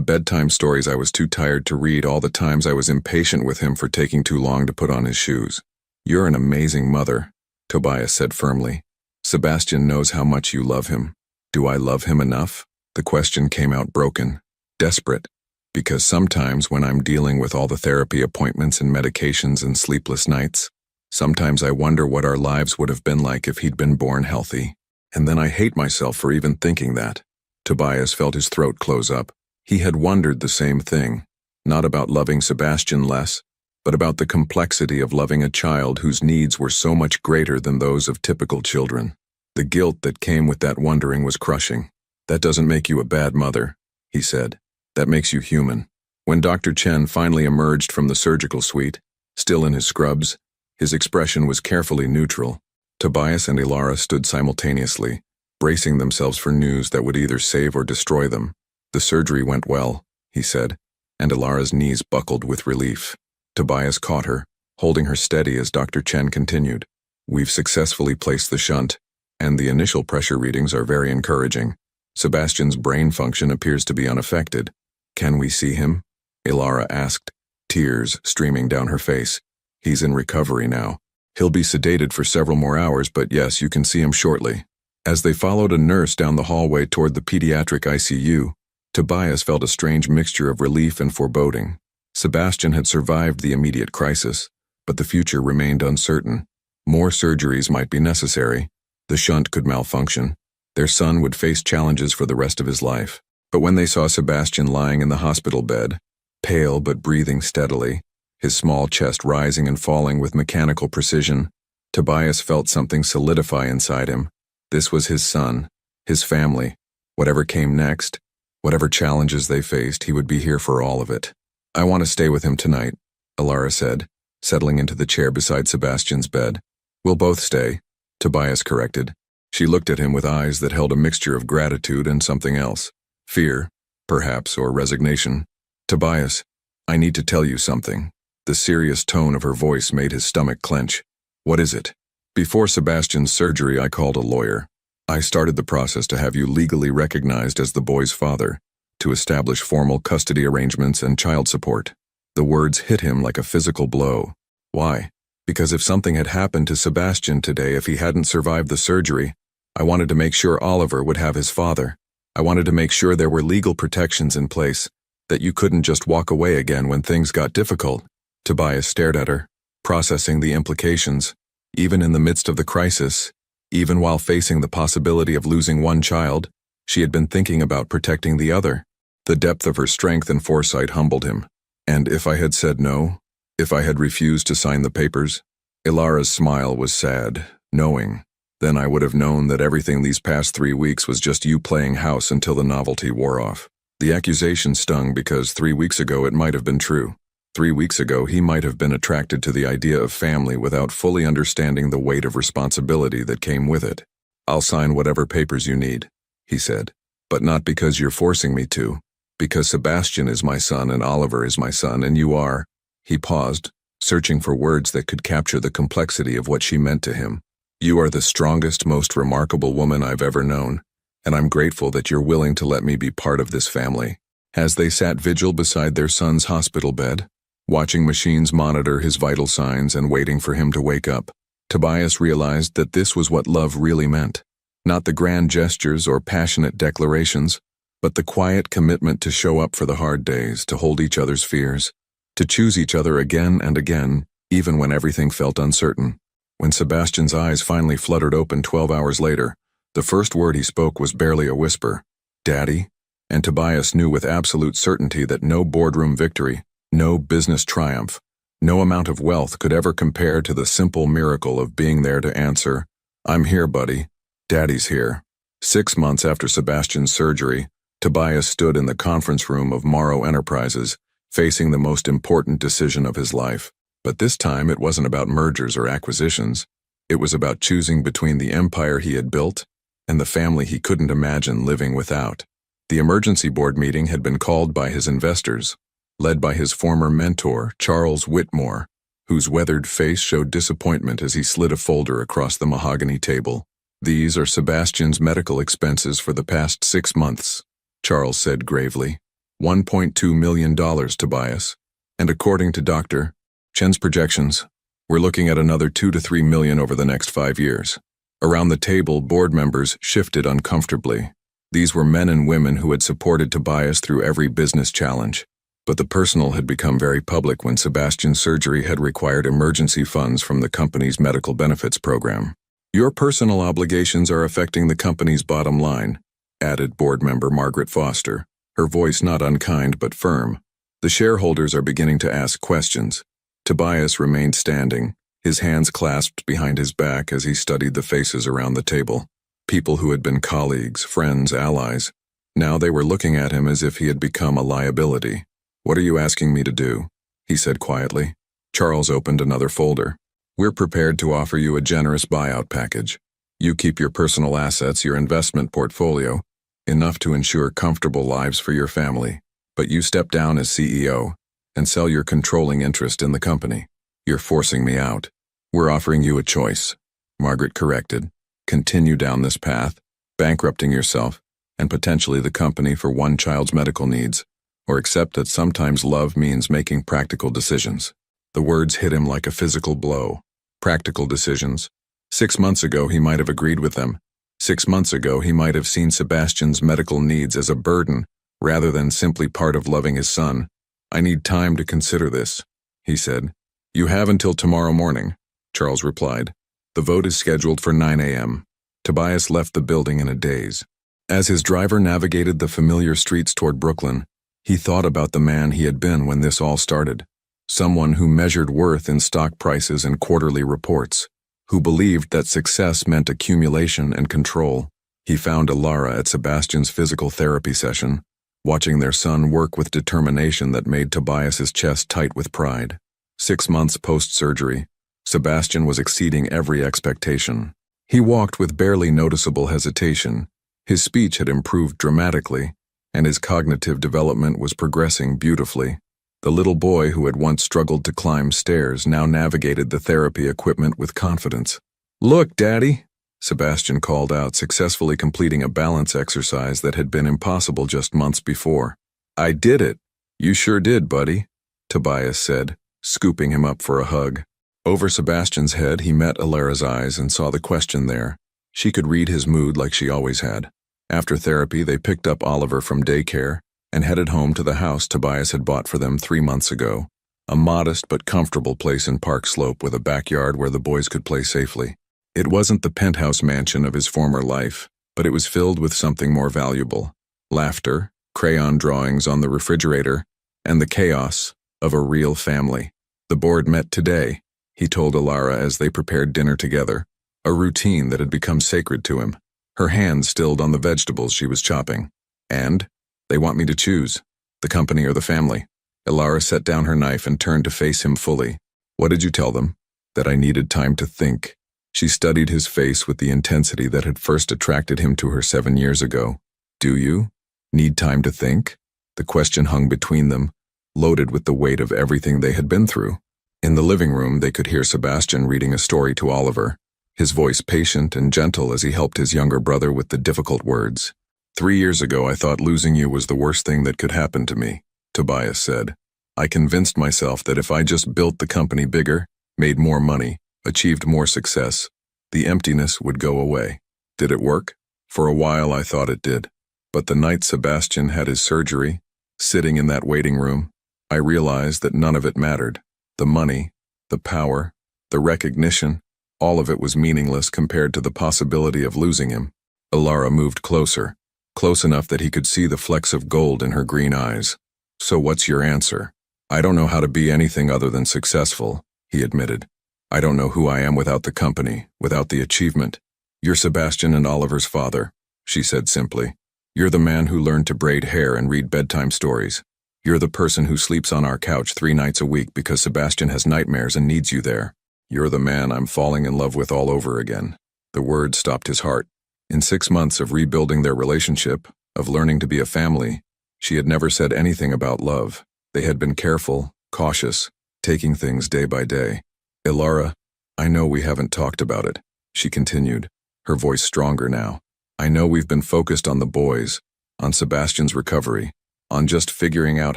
bedtime stories I was too tired to read, all the times I was impatient with him for taking too long to put on his shoes." "You're an amazing mother," Tobias said firmly. "Sebastian knows how much you love him. Do I love him enough?" The question came out broken, desperate, because sometimes when I'm dealing with all the therapy appointments and medications and sleepless nights, sometimes I wonder what our lives would have been like if he'd been born healthy. And then I hate myself for even thinking that. Tobias felt his throat close up. He had wondered the same thing, not about loving Sebastian less, but about the complexity of loving a child whose needs were so much greater than those of typical children. The guilt that came with that wondering was crushing. "That doesn't make you a bad mother," he said. "That makes you human." When Dr. Chen finally emerged from the surgical suite, Still in his scrubs, his expression was carefully neutral. Tobias and Ilara stood simultaneously, bracing themselves for news that would either save or destroy them. "The surgery went well," he said, and Ilara's knees buckled with relief. Tobias caught her, holding her steady as Dr. Chen continued. "We've successfully placed the shunt, and the initial pressure readings are very encouraging. Sebastian's brain function appears to be unaffected. Can we see him?" Ilara asked, tears streaming down her face. "He's in recovery now. He'll be sedated for several more hours, but yes, you can see him shortly." As they followed a nurse down the hallway toward the pediatric ICU, Tobias felt a strange mixture of relief and foreboding. Sebastian had survived the immediate crisis, but the future remained uncertain. More surgeries might be necessary. The shunt could malfunction. Their son would face challenges for the rest of his life. But when they saw Sebastian lying in the hospital bed, pale but breathing steadily, his small chest rising and falling with mechanical precision, Tobias felt something solidify inside him. This was his son, his family. Whatever came next, whatever challenges they faced, he would be here for all of it. "I want to stay with him tonight," Ilara said, settling into the chair beside Sebastian's bed. "We'll both stay," Tobias corrected. She looked at him with eyes that held a mixture of gratitude and something else. Fear, perhaps, or resignation. "Tobias, I need to tell you something." The serious tone of her voice made his stomach clench. "What is it?" "Before Sebastian's surgery, I called a lawyer. I started the process to have you legally recognized as the boy's father, to establish formal custody arrangements and child support." The words hit him like a physical blow. "Why?" "Because if something had happened to Sebastian today, if he hadn't survived the surgery, I wanted to make sure Oliver would have his father. I wanted to make sure there were legal protections in place, that you couldn't just walk away again when things got difficult." Tobias stared at her, processing the implications. Even in the midst of the crisis, even while facing the possibility of losing one child, she had been thinking about protecting the other. The depth of her strength and foresight humbled him. "And if I had said no? If I had refused to sign the papers?" Ilara's smile was sad, knowing. "Then I would have known that everything these past 3 weeks was just you playing house until the novelty wore off." The accusation stung because 3 weeks ago it might have been true. 3 weeks ago he might have been attracted to the idea of family without fully understanding the weight of responsibility that came with it. "I'll sign whatever papers you need," he said. "But not because you're forcing me to. Because Sebastian is my son and Oliver is my son and you are." He paused, searching for words that could capture the complexity of what she meant to him. "You are the strongest, most remarkable woman I've ever known, and I'm grateful that you're willing to let me be part of this family." As they sat vigil beside their son's hospital bed, watching machines monitor his vital signs and waiting for him to wake up, Tobias realized that this was what love really meant. Not the grand gestures or passionate declarations, but the quiet commitment to show up for the hard days, to hold each other's fears, to choose each other again and again, even when everything felt uncertain. When Sebastian's eyes finally fluttered open 12 hours later, the first word he spoke was barely a whisper. "Daddy?" And Tobias knew with absolute certainty that no boardroom victory, no business triumph, no amount of wealth could ever compare to the simple miracle of being there to answer, "I'm here, buddy. Daddy's here." 6 months after Sebastian's surgery, Tobias stood in the conference room of Morrow Enterprises, facing the most important decision of his life. But this time it wasn't about mergers or acquisitions. It was about choosing between the empire he had built and the family he couldn't imagine living without. The emergency board meeting had been called by his investors, led by his former mentor, Charles Whitmore, whose weathered face showed disappointment as he slid a folder across the mahogany table. "These are Sebastian's medical expenses for the past 6 months, Charles said gravely. $1.2 million, Tobias. And according to Dr. Chen's projections, we're looking at another 2 to 3 million over the next 5 years. Around the table, board members shifted uncomfortably. These were men and women who had supported Tobias through every business challenge. But the personal had become very public when Sebastian's surgery had required emergency funds from the company's medical benefits program. "Your personal obligations are affecting the company's bottom line," added board member Margaret Foster, her voice not unkind but firm. "The shareholders are beginning to ask questions." Tobias remained standing, his hands clasped behind his back as he studied the faces around the table. People who had been colleagues, friends, allies. Now they were looking at him as if he had become a liability. "What are you asking me to do?" he said quietly. Charles opened another folder. We're prepared to offer you a generous buyout package. You keep your personal assets, your investment portfolio, enough to ensure comfortable lives for your family. But you step down as CEO and sell your controlling interest in the company. You're forcing me out. We're offering you a choice. Margaret corrected. Continue down this path, bankrupting yourself and potentially the company for one child's medical needs, or accept that sometimes love means making practical decisions. The words hit him like a physical blow. Practical decisions. 6 months ago he might have agreed with them. 6 months ago he might have seen Sebastian's medical needs as a burden rather than simply part of loving his son. I need time to consider this, he said. You have until tomorrow morning, Charles replied. The vote is scheduled for 9 a.m. Tobias left the building in a daze. As his driver navigated the familiar streets toward Brooklyn, he thought about the man he had been when this all started. Someone who measured worth in stock prices and quarterly reports, who believed that success meant accumulation and control. He found Alara at Sebastian's physical therapy session, watching their son work with determination that made Tobias's chest tight with pride. 6 months post-surgery, Sebastian was exceeding every expectation. He walked with barely noticeable hesitation. His speech had improved dramatically, and his cognitive development was progressing beautifully. The little boy who had once struggled to climb stairs now navigated the therapy equipment with confidence. Look, Daddy, Sebastian called out, successfully completing a balance exercise that had been impossible just months before. I did it. You sure did, buddy, Tobias said, scooping him up for a hug. Over Sebastian's head, he met Alara's eyes and saw the question there. She could read his mood like she always had. After therapy, they picked up Oliver from daycare and headed home to the house Tobias had bought for them 3 months ago, a modest but comfortable place in Park Slope with a backyard where the boys could play safely. It wasn't the penthouse mansion of his former life, but it was filled with something more valuable: laughter, crayon drawings on the refrigerator, and the chaos of a real family. The board met today, he told Alara as they prepared dinner together, a routine that had become sacred to him. Her hand stilled on the vegetables she was chopping. And they want me to choose, the company or the family. Alara set down her knife and turned to face him fully. What did you tell them? That I needed time to think. She studied his face with the intensity that had first attracted him to her 7 years ago. Do you need time to think? The question hung between them, loaded with the weight of everything they had been through. In the living room, they could hear Sebastian reading a story to Oliver, his voice patient and gentle as he helped his younger brother with the difficult words. 3 years ago, I thought losing you was the worst thing that could happen to me, Tobias said. I convinced myself that if I just built the company bigger, made more money, achieved more success, the emptiness would go away. Did it work? For a while, I thought it did. But the night Sebastian had his surgery, sitting in that waiting room, I realized that none of it mattered. The money, the power, the recognition, all of it was meaningless compared to the possibility of losing him. Alara moved closer, close enough that he could see the flecks of gold in her green eyes. So what's your answer? I don't know how to be anything other than successful, he admitted. I don't know who I am without the company, without the achievement. You're Sebastian and Oliver's father, she said simply. You're the man who learned to braid hair and read bedtime stories. You're the person who sleeps on our couch 3 nights a week because Sebastian has nightmares and needs you there. You're the man I'm falling in love with all over again. The word stopped his heart. In 6 months of rebuilding their relationship, of learning to be a family, she had never said anything about love. They had been careful, cautious, taking things day by day. Alara, I know we haven't talked about it, she continued, her voice stronger now. I know we've been focused on the boys, on Sebastian's recovery, on just figuring out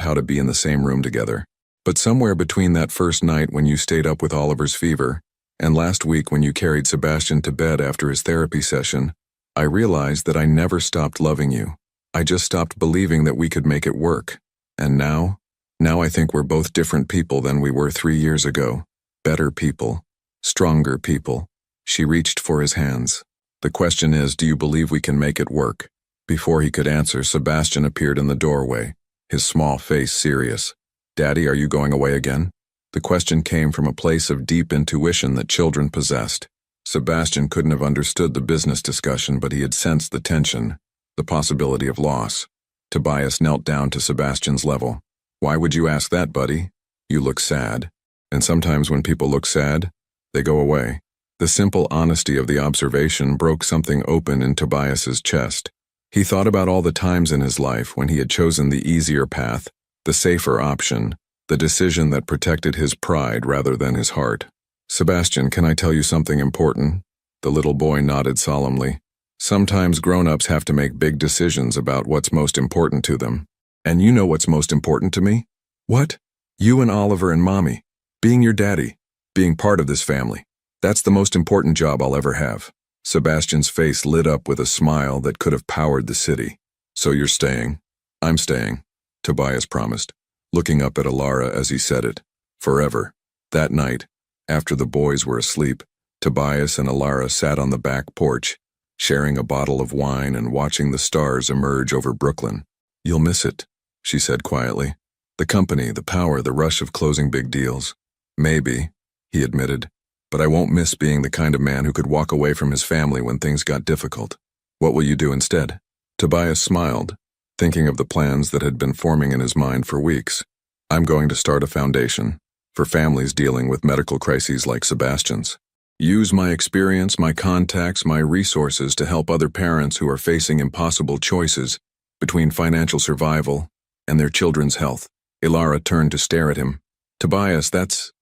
how to be in the same room together. But somewhere between that first night when you stayed up with Oliver's fever, and last week when you carried Sebastian to bed after his therapy session, I realized that I never stopped loving you. I just stopped believing that we could make it work. And now I think we're both different people than we were 3 years ago. Better people. Stronger people. She reached for his hands. The question is, do you believe we can make it work? Before he could answer, Sebastian appeared in the doorway, his small face serious. Daddy, are you going away again? The question came from a place of deep intuition that children possessed. Sebastian couldn't have understood the business discussion, but he had sensed the tension, the possibility of loss. Tobias knelt down to Sebastian's level. Why would you ask that, buddy? You look sad. And sometimes when people look sad, they go away. The simple honesty of the observation broke something open in Tobias's chest. He thought about all the times in his life when he had chosen the easier path, the safer option, the decision that protected his pride rather than his heart. "Sebastian, can I tell you something important?" The little boy nodded solemnly. "Sometimes grown-ups have to make big decisions about what's most important to them. And you know what's most important to me?" "What?" "You and Oliver and Mommy. Being your daddy. Being part of this family. That's the most important job I'll ever have." Sebastian's face lit up with a smile that could have powered the city. "So you're staying?" "I'm staying," Tobias promised, looking up at Alara as he said it. Forever. That night, after the boys were asleep, Tobias and Alara sat on the back porch, sharing a bottle of wine and watching the stars emerge over Brooklyn. "You'll miss it," she said quietly. "The company, the power, the rush of closing big deals." "Maybe," he admitted, "but I won't miss being the kind of man who could walk away from his family when things got difficult." "What will you do instead?" Tobias smiled, thinking of the plans that had been forming in his mind for weeks. "I'm going to start a foundation for families dealing with medical crises like Sebastian's. Use my experience, my contacts, my resources to help other parents who are facing impossible choices between financial survival and their children's health." Ilara turned to stare at him. "Tobias, that's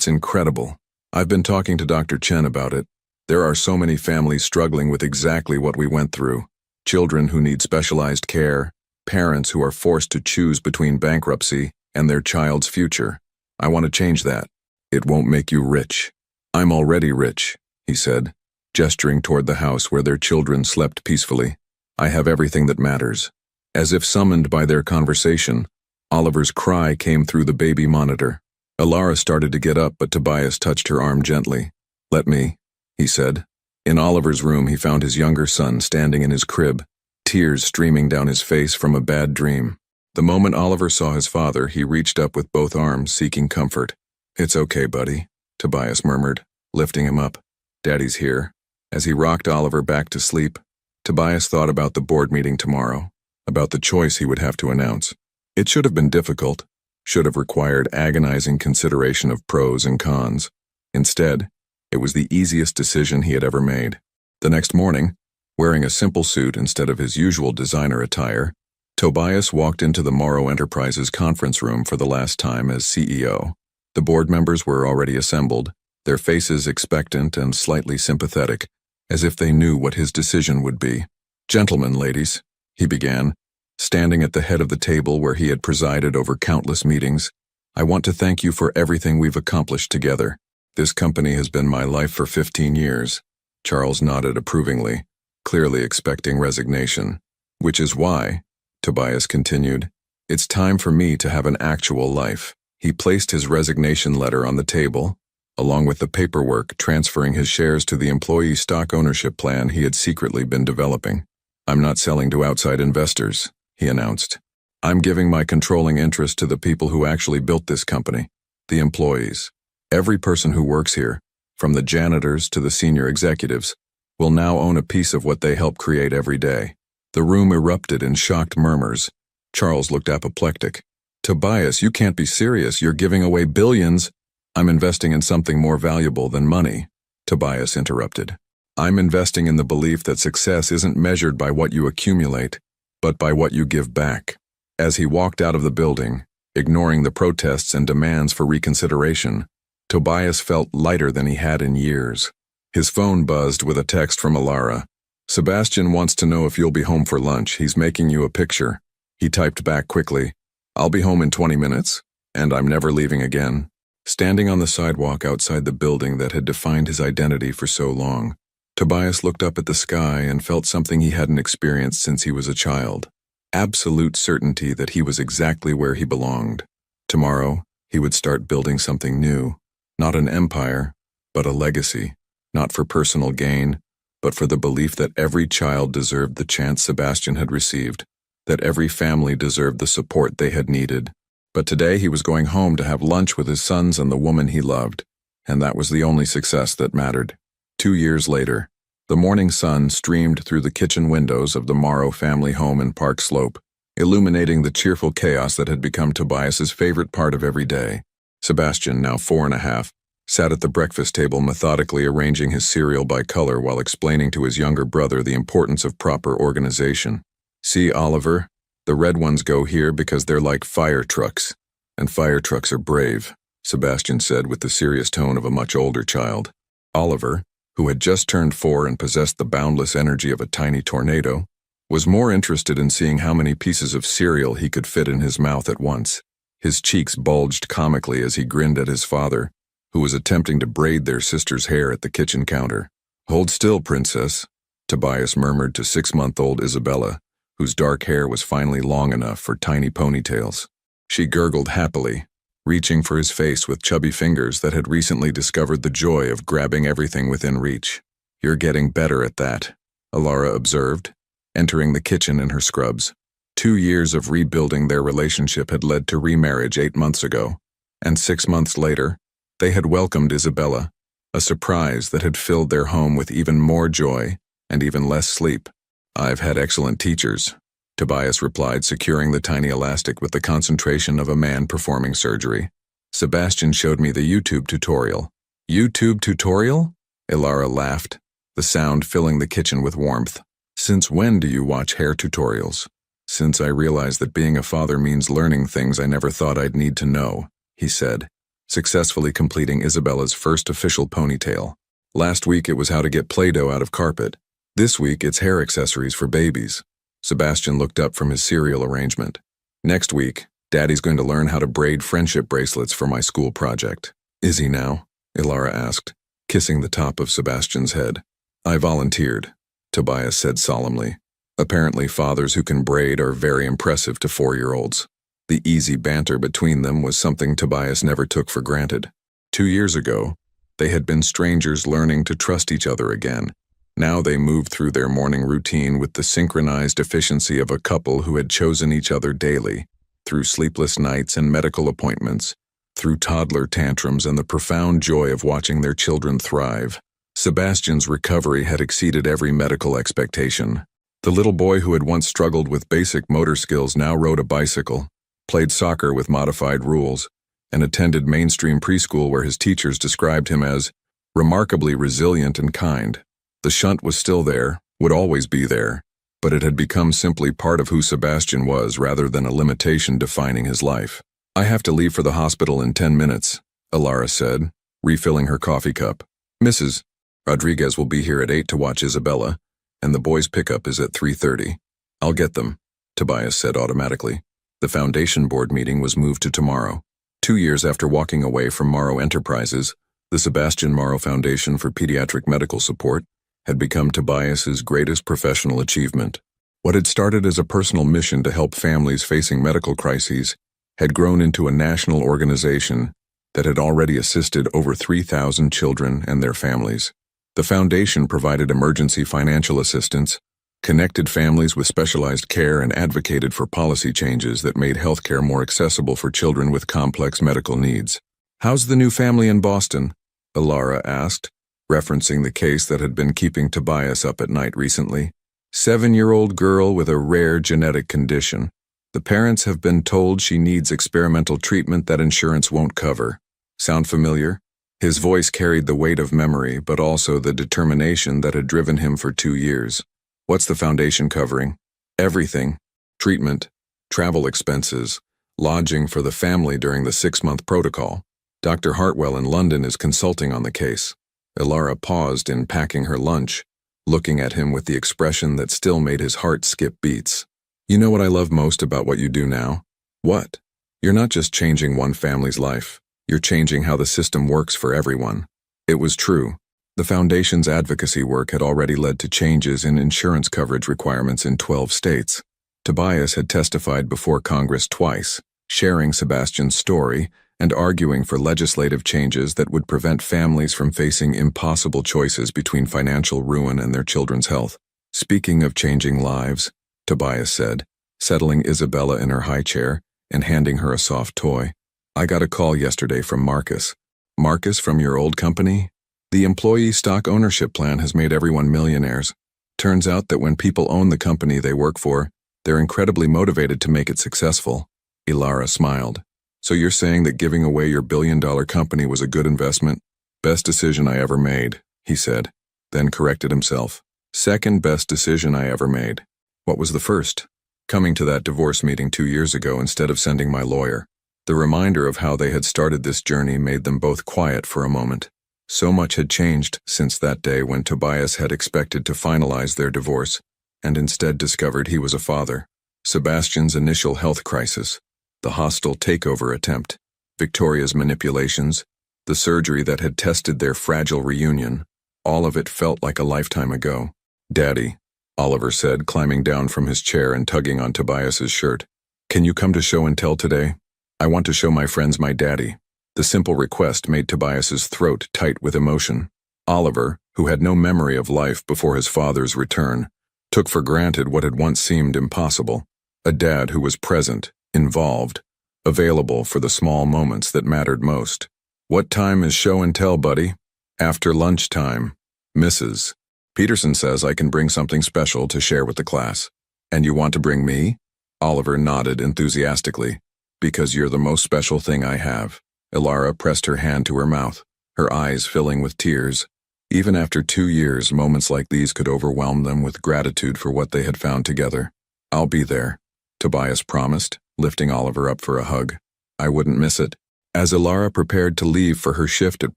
incredible. I've been talking to Dr. Chen about it. There are so many families struggling with exactly what we went through. Children who need specialized care, parents who are forced to choose between bankruptcy and their child's future. I want to change that. It won't make you rich." "I'm already rich," he said, gesturing toward the house where their children slept peacefully. "I have everything that matters." As if summoned by their conversation, Oliver's cry came through the baby monitor. Alara started to get up, but Tobias touched her arm gently. "Let me," he said. In Oliver's room, he found his younger son standing in his crib, tears streaming down his face from a bad dream. The moment Oliver saw his father, he reached up with both arms, seeking comfort. "It's okay, buddy," Tobias murmured, lifting him up. "Daddy's here." As he rocked Oliver back to sleep, Tobias thought about the board meeting tomorrow, about the choice he would have to announce. It should have been difficult, should have required agonizing consideration of pros and cons. Instead, it was the easiest decision he had ever made. The next morning, wearing a simple suit instead of his usual designer attire, Tobias walked into the Morrow Enterprises conference room for the last time as CEO. The board members were already assembled, their faces expectant and slightly sympathetic, as if they knew what his decision would be. "Gentlemen, ladies," he began, standing at the head of the table where he had presided over countless meetings, "I want to thank you for everything we've accomplished together. This company has been my life for 15 years. Charles nodded approvingly, clearly expecting resignation. "Which is why," Tobias continued, "it's time for me to have an actual life." He placed his resignation letter on the table, along with the paperwork transferring his shares to the employee stock ownership plan he had secretly been developing. "I'm not selling to outside investors," he announced. "I'm giving my controlling interest to the people who actually built this company, the employees. Every person who works here, from the janitors to the senior executives, will now own a piece of what they help create every day." The room erupted in shocked murmurs. Charles looked apoplectic. "Tobias, you can't be serious. You're giving away billions." "I'm investing in something more valuable than money," Tobias interrupted. "I'm investing in the belief that success isn't measured by what you accumulate, but by what you give back." As he walked out of the building, ignoring the protests and demands for reconsideration, Tobias felt lighter than he had in years. His phone buzzed with a text from Alara. "Sebastian wants to know if you'll be home for lunch. He's making you a picture." He typed back quickly, "I'll be home in 20 minutes, and I'm never leaving again." Standing on the sidewalk outside the building that had defined his identity for so long, Tobias looked up at the sky and felt something he hadn't experienced since he was a child. Absolute certainty that he was exactly where he belonged. Tomorrow, he would start building something new. Not an empire, but a legacy. Not for personal gain, but for the belief that every child deserved the chance Sebastian had received, that every family deserved the support they had needed. But today he was going home to have lunch with his sons and the woman he loved, and that was the only success that mattered. 2 years later, the morning sun streamed through the kitchen windows of the Morrow family home in Park Slope, illuminating the cheerful chaos that had become Tobias's favorite part of every day. Sebastian, now 4.5, sat at the breakfast table methodically arranging his cereal by color while explaining to his younger brother the importance of proper organization. "See, Oliver, the red ones go here because they're like fire trucks, and fire trucks are brave," Sebastian said with the serious tone of a much older child. Oliver, who had just turned 4 and possessed the boundless energy of a tiny tornado, was more interested in seeing how many pieces of cereal he could fit in his mouth at once. His cheeks bulged comically as he grinned at his father, who was attempting to braid their sister's hair at the kitchen counter. "Hold still, princess," Tobias murmured to 6-month-old Isabella, whose dark hair was finally long enough for tiny ponytails. She gurgled happily, reaching for his face with chubby fingers that had recently discovered the joy of grabbing everything within reach. "You're getting better at that," Alara observed, entering the kitchen in her scrubs. 2 years of rebuilding their relationship had led to remarriage 8 months ago, and 6 months later, they had welcomed Isabella, a surprise that had filled their home with even more joy and even less sleep. "I've had excellent teachers," Tobias replied, securing the tiny elastic with the concentration of a man performing surgery. "Sebastian showed me the YouTube tutorial." "YouTube tutorial?" Ilara laughed, the sound filling the kitchen with warmth. "Since when do you watch hair tutorials?" "Since I realized that being a father means learning things I never thought I'd need to know," he said, successfully completing Isabella's first official ponytail. "Last week it was how to get Play-Doh out of carpet. This week it's hair accessories for babies." Sebastian looked up from his cereal arrangement. "Next week, Daddy's going to learn how to braid friendship bracelets for my school project." "Is he now?" Ilara asked, kissing the top of Sebastian's head. "I volunteered," Tobias said solemnly. Apparently fathers who can braid are very impressive to 4-year-olds. The easy banter between them was something Tobias never took for granted. 2 years ago, they had been strangers learning to trust each other again. Now they moved through their morning routine with the synchronized efficiency of a couple who had chosen each other daily, through sleepless nights and medical appointments, through toddler tantrums and the profound joy of watching their children thrive. Sebastian's recovery had exceeded every medical expectation. The little boy who had once struggled with basic motor skills now rode a bicycle, played soccer with modified rules, and attended mainstream preschool where his teachers described him as remarkably resilient and kind. The shunt was still there, would always be there, but it had become simply part of who Sebastian was rather than a limitation defining his life. "I have to leave for the hospital in 10 minutes, Ilara said, refilling her coffee cup. "Mrs. Rodriguez will be here at 8 to watch Isabella, and the boys' pickup is at 3:30. "I'll get them," Tobias said automatically. The foundation board meeting was moved to tomorrow. 2 years after walking away from Morrow Enterprises, the Sebastian Morrow Foundation for Pediatric Medical Support had become Tobias's greatest professional achievement. What had started as a personal mission to help families facing medical crises had grown into a national organization that had already assisted over 3,000 children and their families. The foundation provided emergency financial assistance, connected families with specialized care, and advocated for policy changes that made healthcare more accessible for children with complex medical needs. "How's the new family in Boston?" Ilara asked, referencing the case that had been keeping Tobias up at night recently. 7-year-old girl with a rare genetic condition. The parents have been told she needs experimental treatment that insurance won't cover. Sound familiar? His voice carried the weight of memory, but also the determination that had driven him for 2 years. "What's the foundation covering?" "Everything. Treatment, travel expenses, lodging for the family during the 6-month protocol. Dr. Hartwell in London is consulting on the case." Ilara paused in packing her lunch, looking at him with the expression that still made his heart skip beats. "You know what I love most about what you do now?" "What?" "You're not just changing one family's life. You're changing how the system works for everyone." It was true. The foundation's advocacy work had already led to changes in insurance coverage requirements in 12 states. Tobias had testified before Congress twice, sharing Sebastian's story and arguing for legislative changes that would prevent families from facing impossible choices between financial ruin and their children's health. "Speaking of changing lives," Tobias said, settling Isabella in her high chair and handing her a soft toy, "I got a call yesterday from Marcus." "Marcus from your old company?" "The employee stock ownership plan has made everyone millionaires. Turns out that when people own the company they work for, they're incredibly motivated to make it successful." Ilara smiled. So you're saying that giving away your billion-dollar company was a good investment? Best decision I ever made, he said, then corrected himself. Second best decision I ever made. What was the first? Coming to that divorce meeting 2 years ago instead of sending my lawyer. The reminder of how they had started this journey made them both quiet for a moment. So much had changed since that day when Tobias had expected to finalize their divorce, and instead discovered he was a father. Sebastian's initial health crisis, the hostile takeover attempt, Victoria's manipulations, the surgery that had tested their fragile reunion, all of it felt like a lifetime ago. "Daddy," Oliver said, climbing down from his chair and tugging on Tobias's shirt. "Can you come to show and tell today? I want to show my friends my daddy." The simple request made Tobias's throat tight with emotion. Oliver, who had no memory of life before his father's return, took for granted what had once seemed impossible. A dad who was present, involved, available for the small moments that mattered most. "What time is show and tell, buddy?" "After lunchtime, Mrs. Peterson says I can bring something special to share with the class." "And you want to bring me?" Oliver nodded enthusiastically. "Because you're the most special thing I have." Ilara pressed her hand to her mouth, her eyes filling with tears. Even after 2 years, moments like these could overwhelm them with gratitude for what they had found together. "I'll be there," Tobias promised, lifting Oliver up for a hug. "I wouldn't miss it." As Ilara prepared to leave for her shift at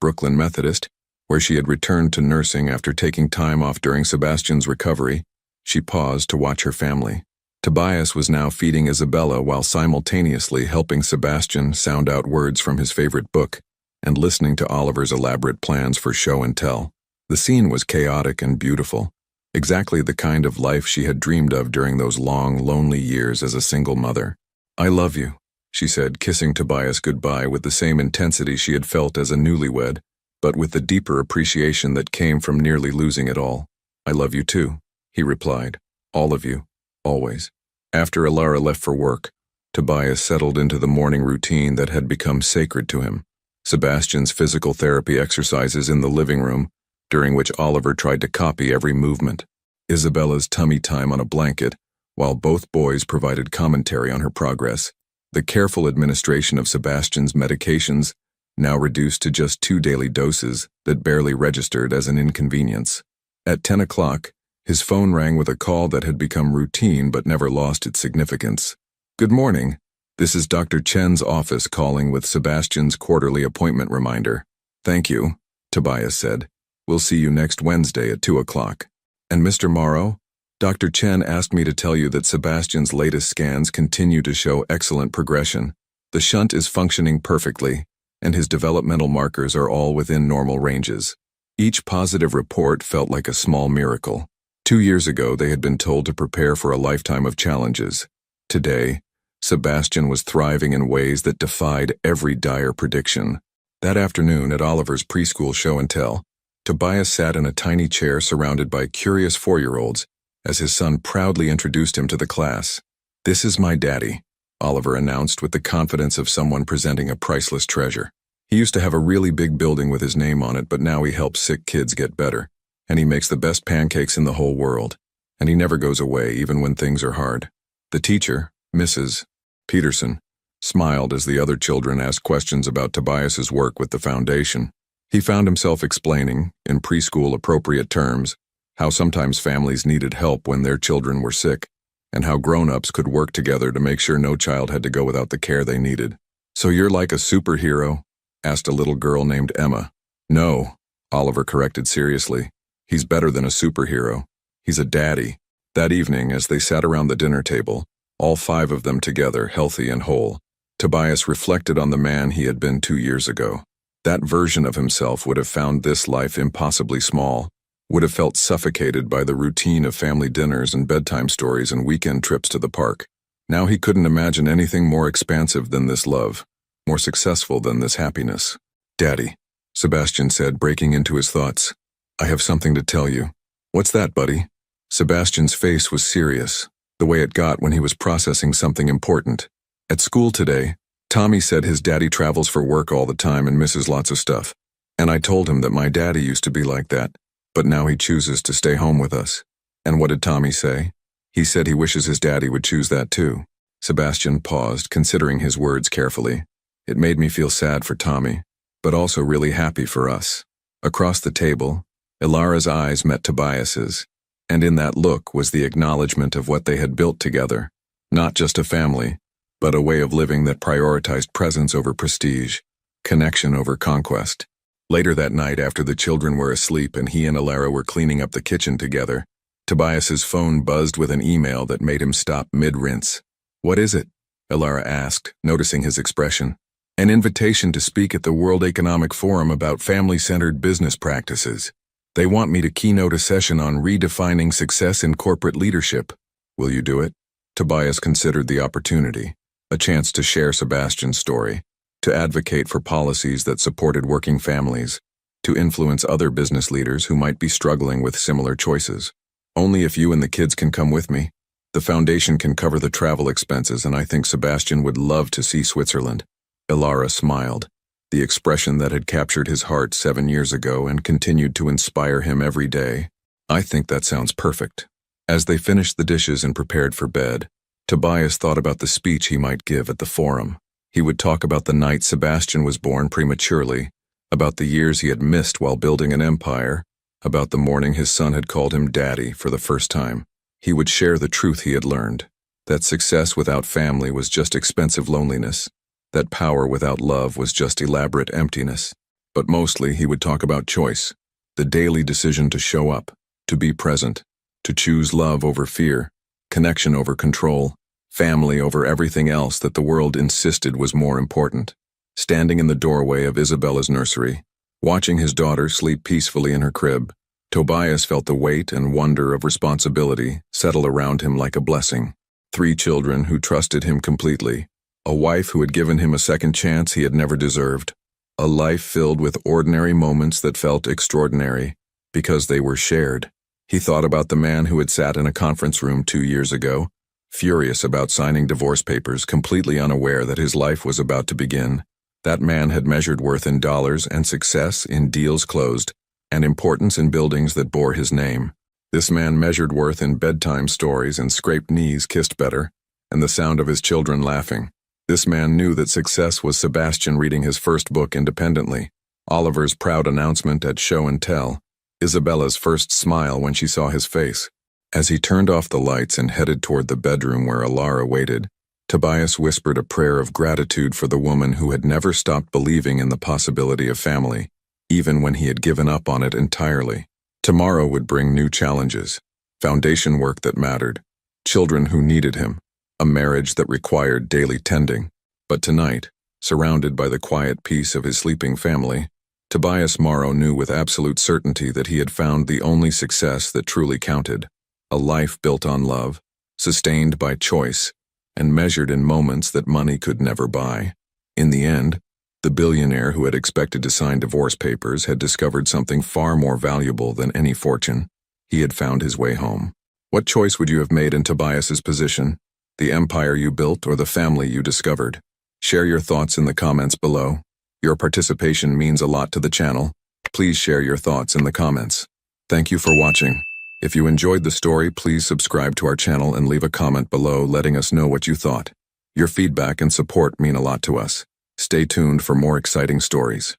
Brooklyn Methodist, where she had returned to nursing after taking time off during Sebastian's recovery, she paused to watch her family. Tobias was now feeding Isabella while simultaneously helping Sebastian sound out words from his favorite book and listening to Oliver's elaborate plans for show and tell. The scene was chaotic and beautiful, exactly the kind of life she had dreamed of during those long, lonely years as a single mother. "I love you," she said, kissing Tobias goodbye with the same intensity she had felt as a newlywed, but with the deeper appreciation that came from nearly losing it all. "I love you too," he replied. "All of you. Always." After Ilara left for work, Tobias settled into the morning routine that had become sacred to him. Sebastian's physical therapy exercises in the living room, during which Oliver tried to copy every movement. Isabella's tummy time on a blanket, while both boys provided commentary on her progress. The careful administration of Sebastian's medications, now reduced to just 2 daily doses that barely registered as an inconvenience. At 10 o'clock, his phone rang with a call that had become routine but never lost its significance. "Good morning. This is Dr. Chen's office calling with Sebastian's quarterly appointment reminder." "Thank you," Tobias said. "We'll see you next Wednesday at 2 o'clock. "And Mr. Morrow, Dr. Chen asked me to tell you that Sebastian's latest scans continue to show excellent progression. The shunt is functioning perfectly, and his developmental markers are all within normal ranges." Each positive report felt like a small miracle. 2 years ago, they had been told to prepare for a lifetime of challenges. Today, Sebastian was thriving in ways that defied every dire prediction. That afternoon at Oliver's preschool show and tell, Tobias sat in a tiny chair surrounded by curious 4-year-olds as his son proudly introduced him to the class. "This is my daddy," Oliver announced with the confidence of someone presenting a priceless treasure. He used to have a really big building with his name on it, but now he helps sick kids get better, and he makes the best pancakes in the whole world, and he never goes away even when things are hard. The teacher, Mrs. Peterson, smiled as the other children asked questions about Tobias's work with the foundation. He found himself explaining, in preschool appropriate terms, how sometimes families needed help when their children were sick, and how grown-ups could work together to make sure no child had to go without the care they needed. "So you're like a superhero?" asked a little girl named Emma. "No," Oliver corrected seriously. "He's better than a superhero. He's a daddy." That evening, as they sat around the dinner table, all 5 of them together, healthy and whole, Tobias reflected on the man he had been 2 years ago. That version of himself would have found this life impossibly small, would have felt suffocated by the routine of family dinners and bedtime stories and weekend trips to the park. Now he couldn't imagine anything more expansive than this love, more successful than this happiness. "Daddy," Sebastian said, breaking into his thoughts. "I have something to tell you." "What's that, buddy?" Sebastian's face was serious, the way it got when he was processing something important. "At school today, Tommy said his daddy travels for work all the time and misses lots of stuff. And I told him that my daddy used to be like that, but now he chooses to stay home with us." "And what did Tommy say?" "He said he wishes his daddy would choose that too." Sebastian paused, considering his words carefully. It made me feel sad for Tommy, but also really happy for us. Across the table, Ilara's eyes met Tobias's, and in that look was the acknowledgement of what they had built together. Not just a family, but a way of living that prioritized presence over prestige, connection over conquest. Later that night, after the children were asleep and he and Ilara were cleaning up the kitchen together, Tobias's phone buzzed with an email that made him stop mid-rinse. "What is it?" Ilara asked, noticing his expression. "An invitation to speak at the World Economic Forum about family-centered business practices. They want me to keynote a session on redefining success in corporate leadership. Will you do it?" Tobias considered the opportunity, a chance to share Sebastian's story, to advocate for policies that supported working families, to influence other business leaders who might be struggling with similar choices. "Only if you and the kids can come with me. The foundation can cover the travel expenses, and I think Sebastian would love to see Switzerland." Ilara smiled, the expression that had captured his heart 7 years ago and continued to inspire him every day. "I think that sounds perfect." As they finished the dishes and prepared for bed, Tobias thought about the speech he might give at the forum. He would talk about the night Sebastian was born prematurely, about the years he had missed while building an empire, about the morning his son had called him daddy for the first time. He would share the truth he had learned, that success without family was just expensive loneliness, that power without love was just elaborate emptiness. But mostly he would talk about choice, the daily decision to show up, to be present, to choose love over fear, connection over control, family over everything else that the world insisted was more important. Standing in the doorway of Isabella's nursery, watching his daughter sleep peacefully in her crib, Tobias felt the weight and wonder of responsibility settle around him like a blessing. 3 children who trusted him completely, a wife who had given him a second chance he had never deserved, a life filled with ordinary moments that felt extraordinary because they were shared. He thought about the man who had sat in a conference room 2 years ago, furious about signing divorce papers, completely unaware that his life was about to begin. That man had measured worth in dollars and success in deals closed, and importance in buildings that bore his name. This man measured worth in bedtime stories and scraped knees kissed better, and the sound of his children laughing. This man knew that success was Sebastian reading his first book independently, Oliver's proud announcement at Show and Tell, Isabella's first smile when she saw his face. As he turned off the lights and headed toward the bedroom where Ilara waited, Tobias whispered a prayer of gratitude for the woman who had never stopped believing in the possibility of family, even when he had given up on it entirely. Tomorrow would bring new challenges, foundation work that mattered, children who needed him, a marriage that required daily tending. But tonight, surrounded by the quiet peace of his sleeping family, Tobias Morrow knew with absolute certainty that he had found the only success that truly counted, a life built on love, sustained by choice, and measured in moments that money could never buy. In the end, the billionaire who had expected to sign divorce papers had discovered something far more valuable than any fortune. He had found his way home. What choice would you have made in Tobias's position? The empire you built or the family you discovered? Share your thoughts in the comments below. Your participation means a lot to the channel. Please share your thoughts in the comments. Thank you for watching. If you enjoyed the story, please subscribe to our channel and leave a comment below letting us know what you thought. Your feedback and support mean a lot to us. Stay tuned for more exciting stories.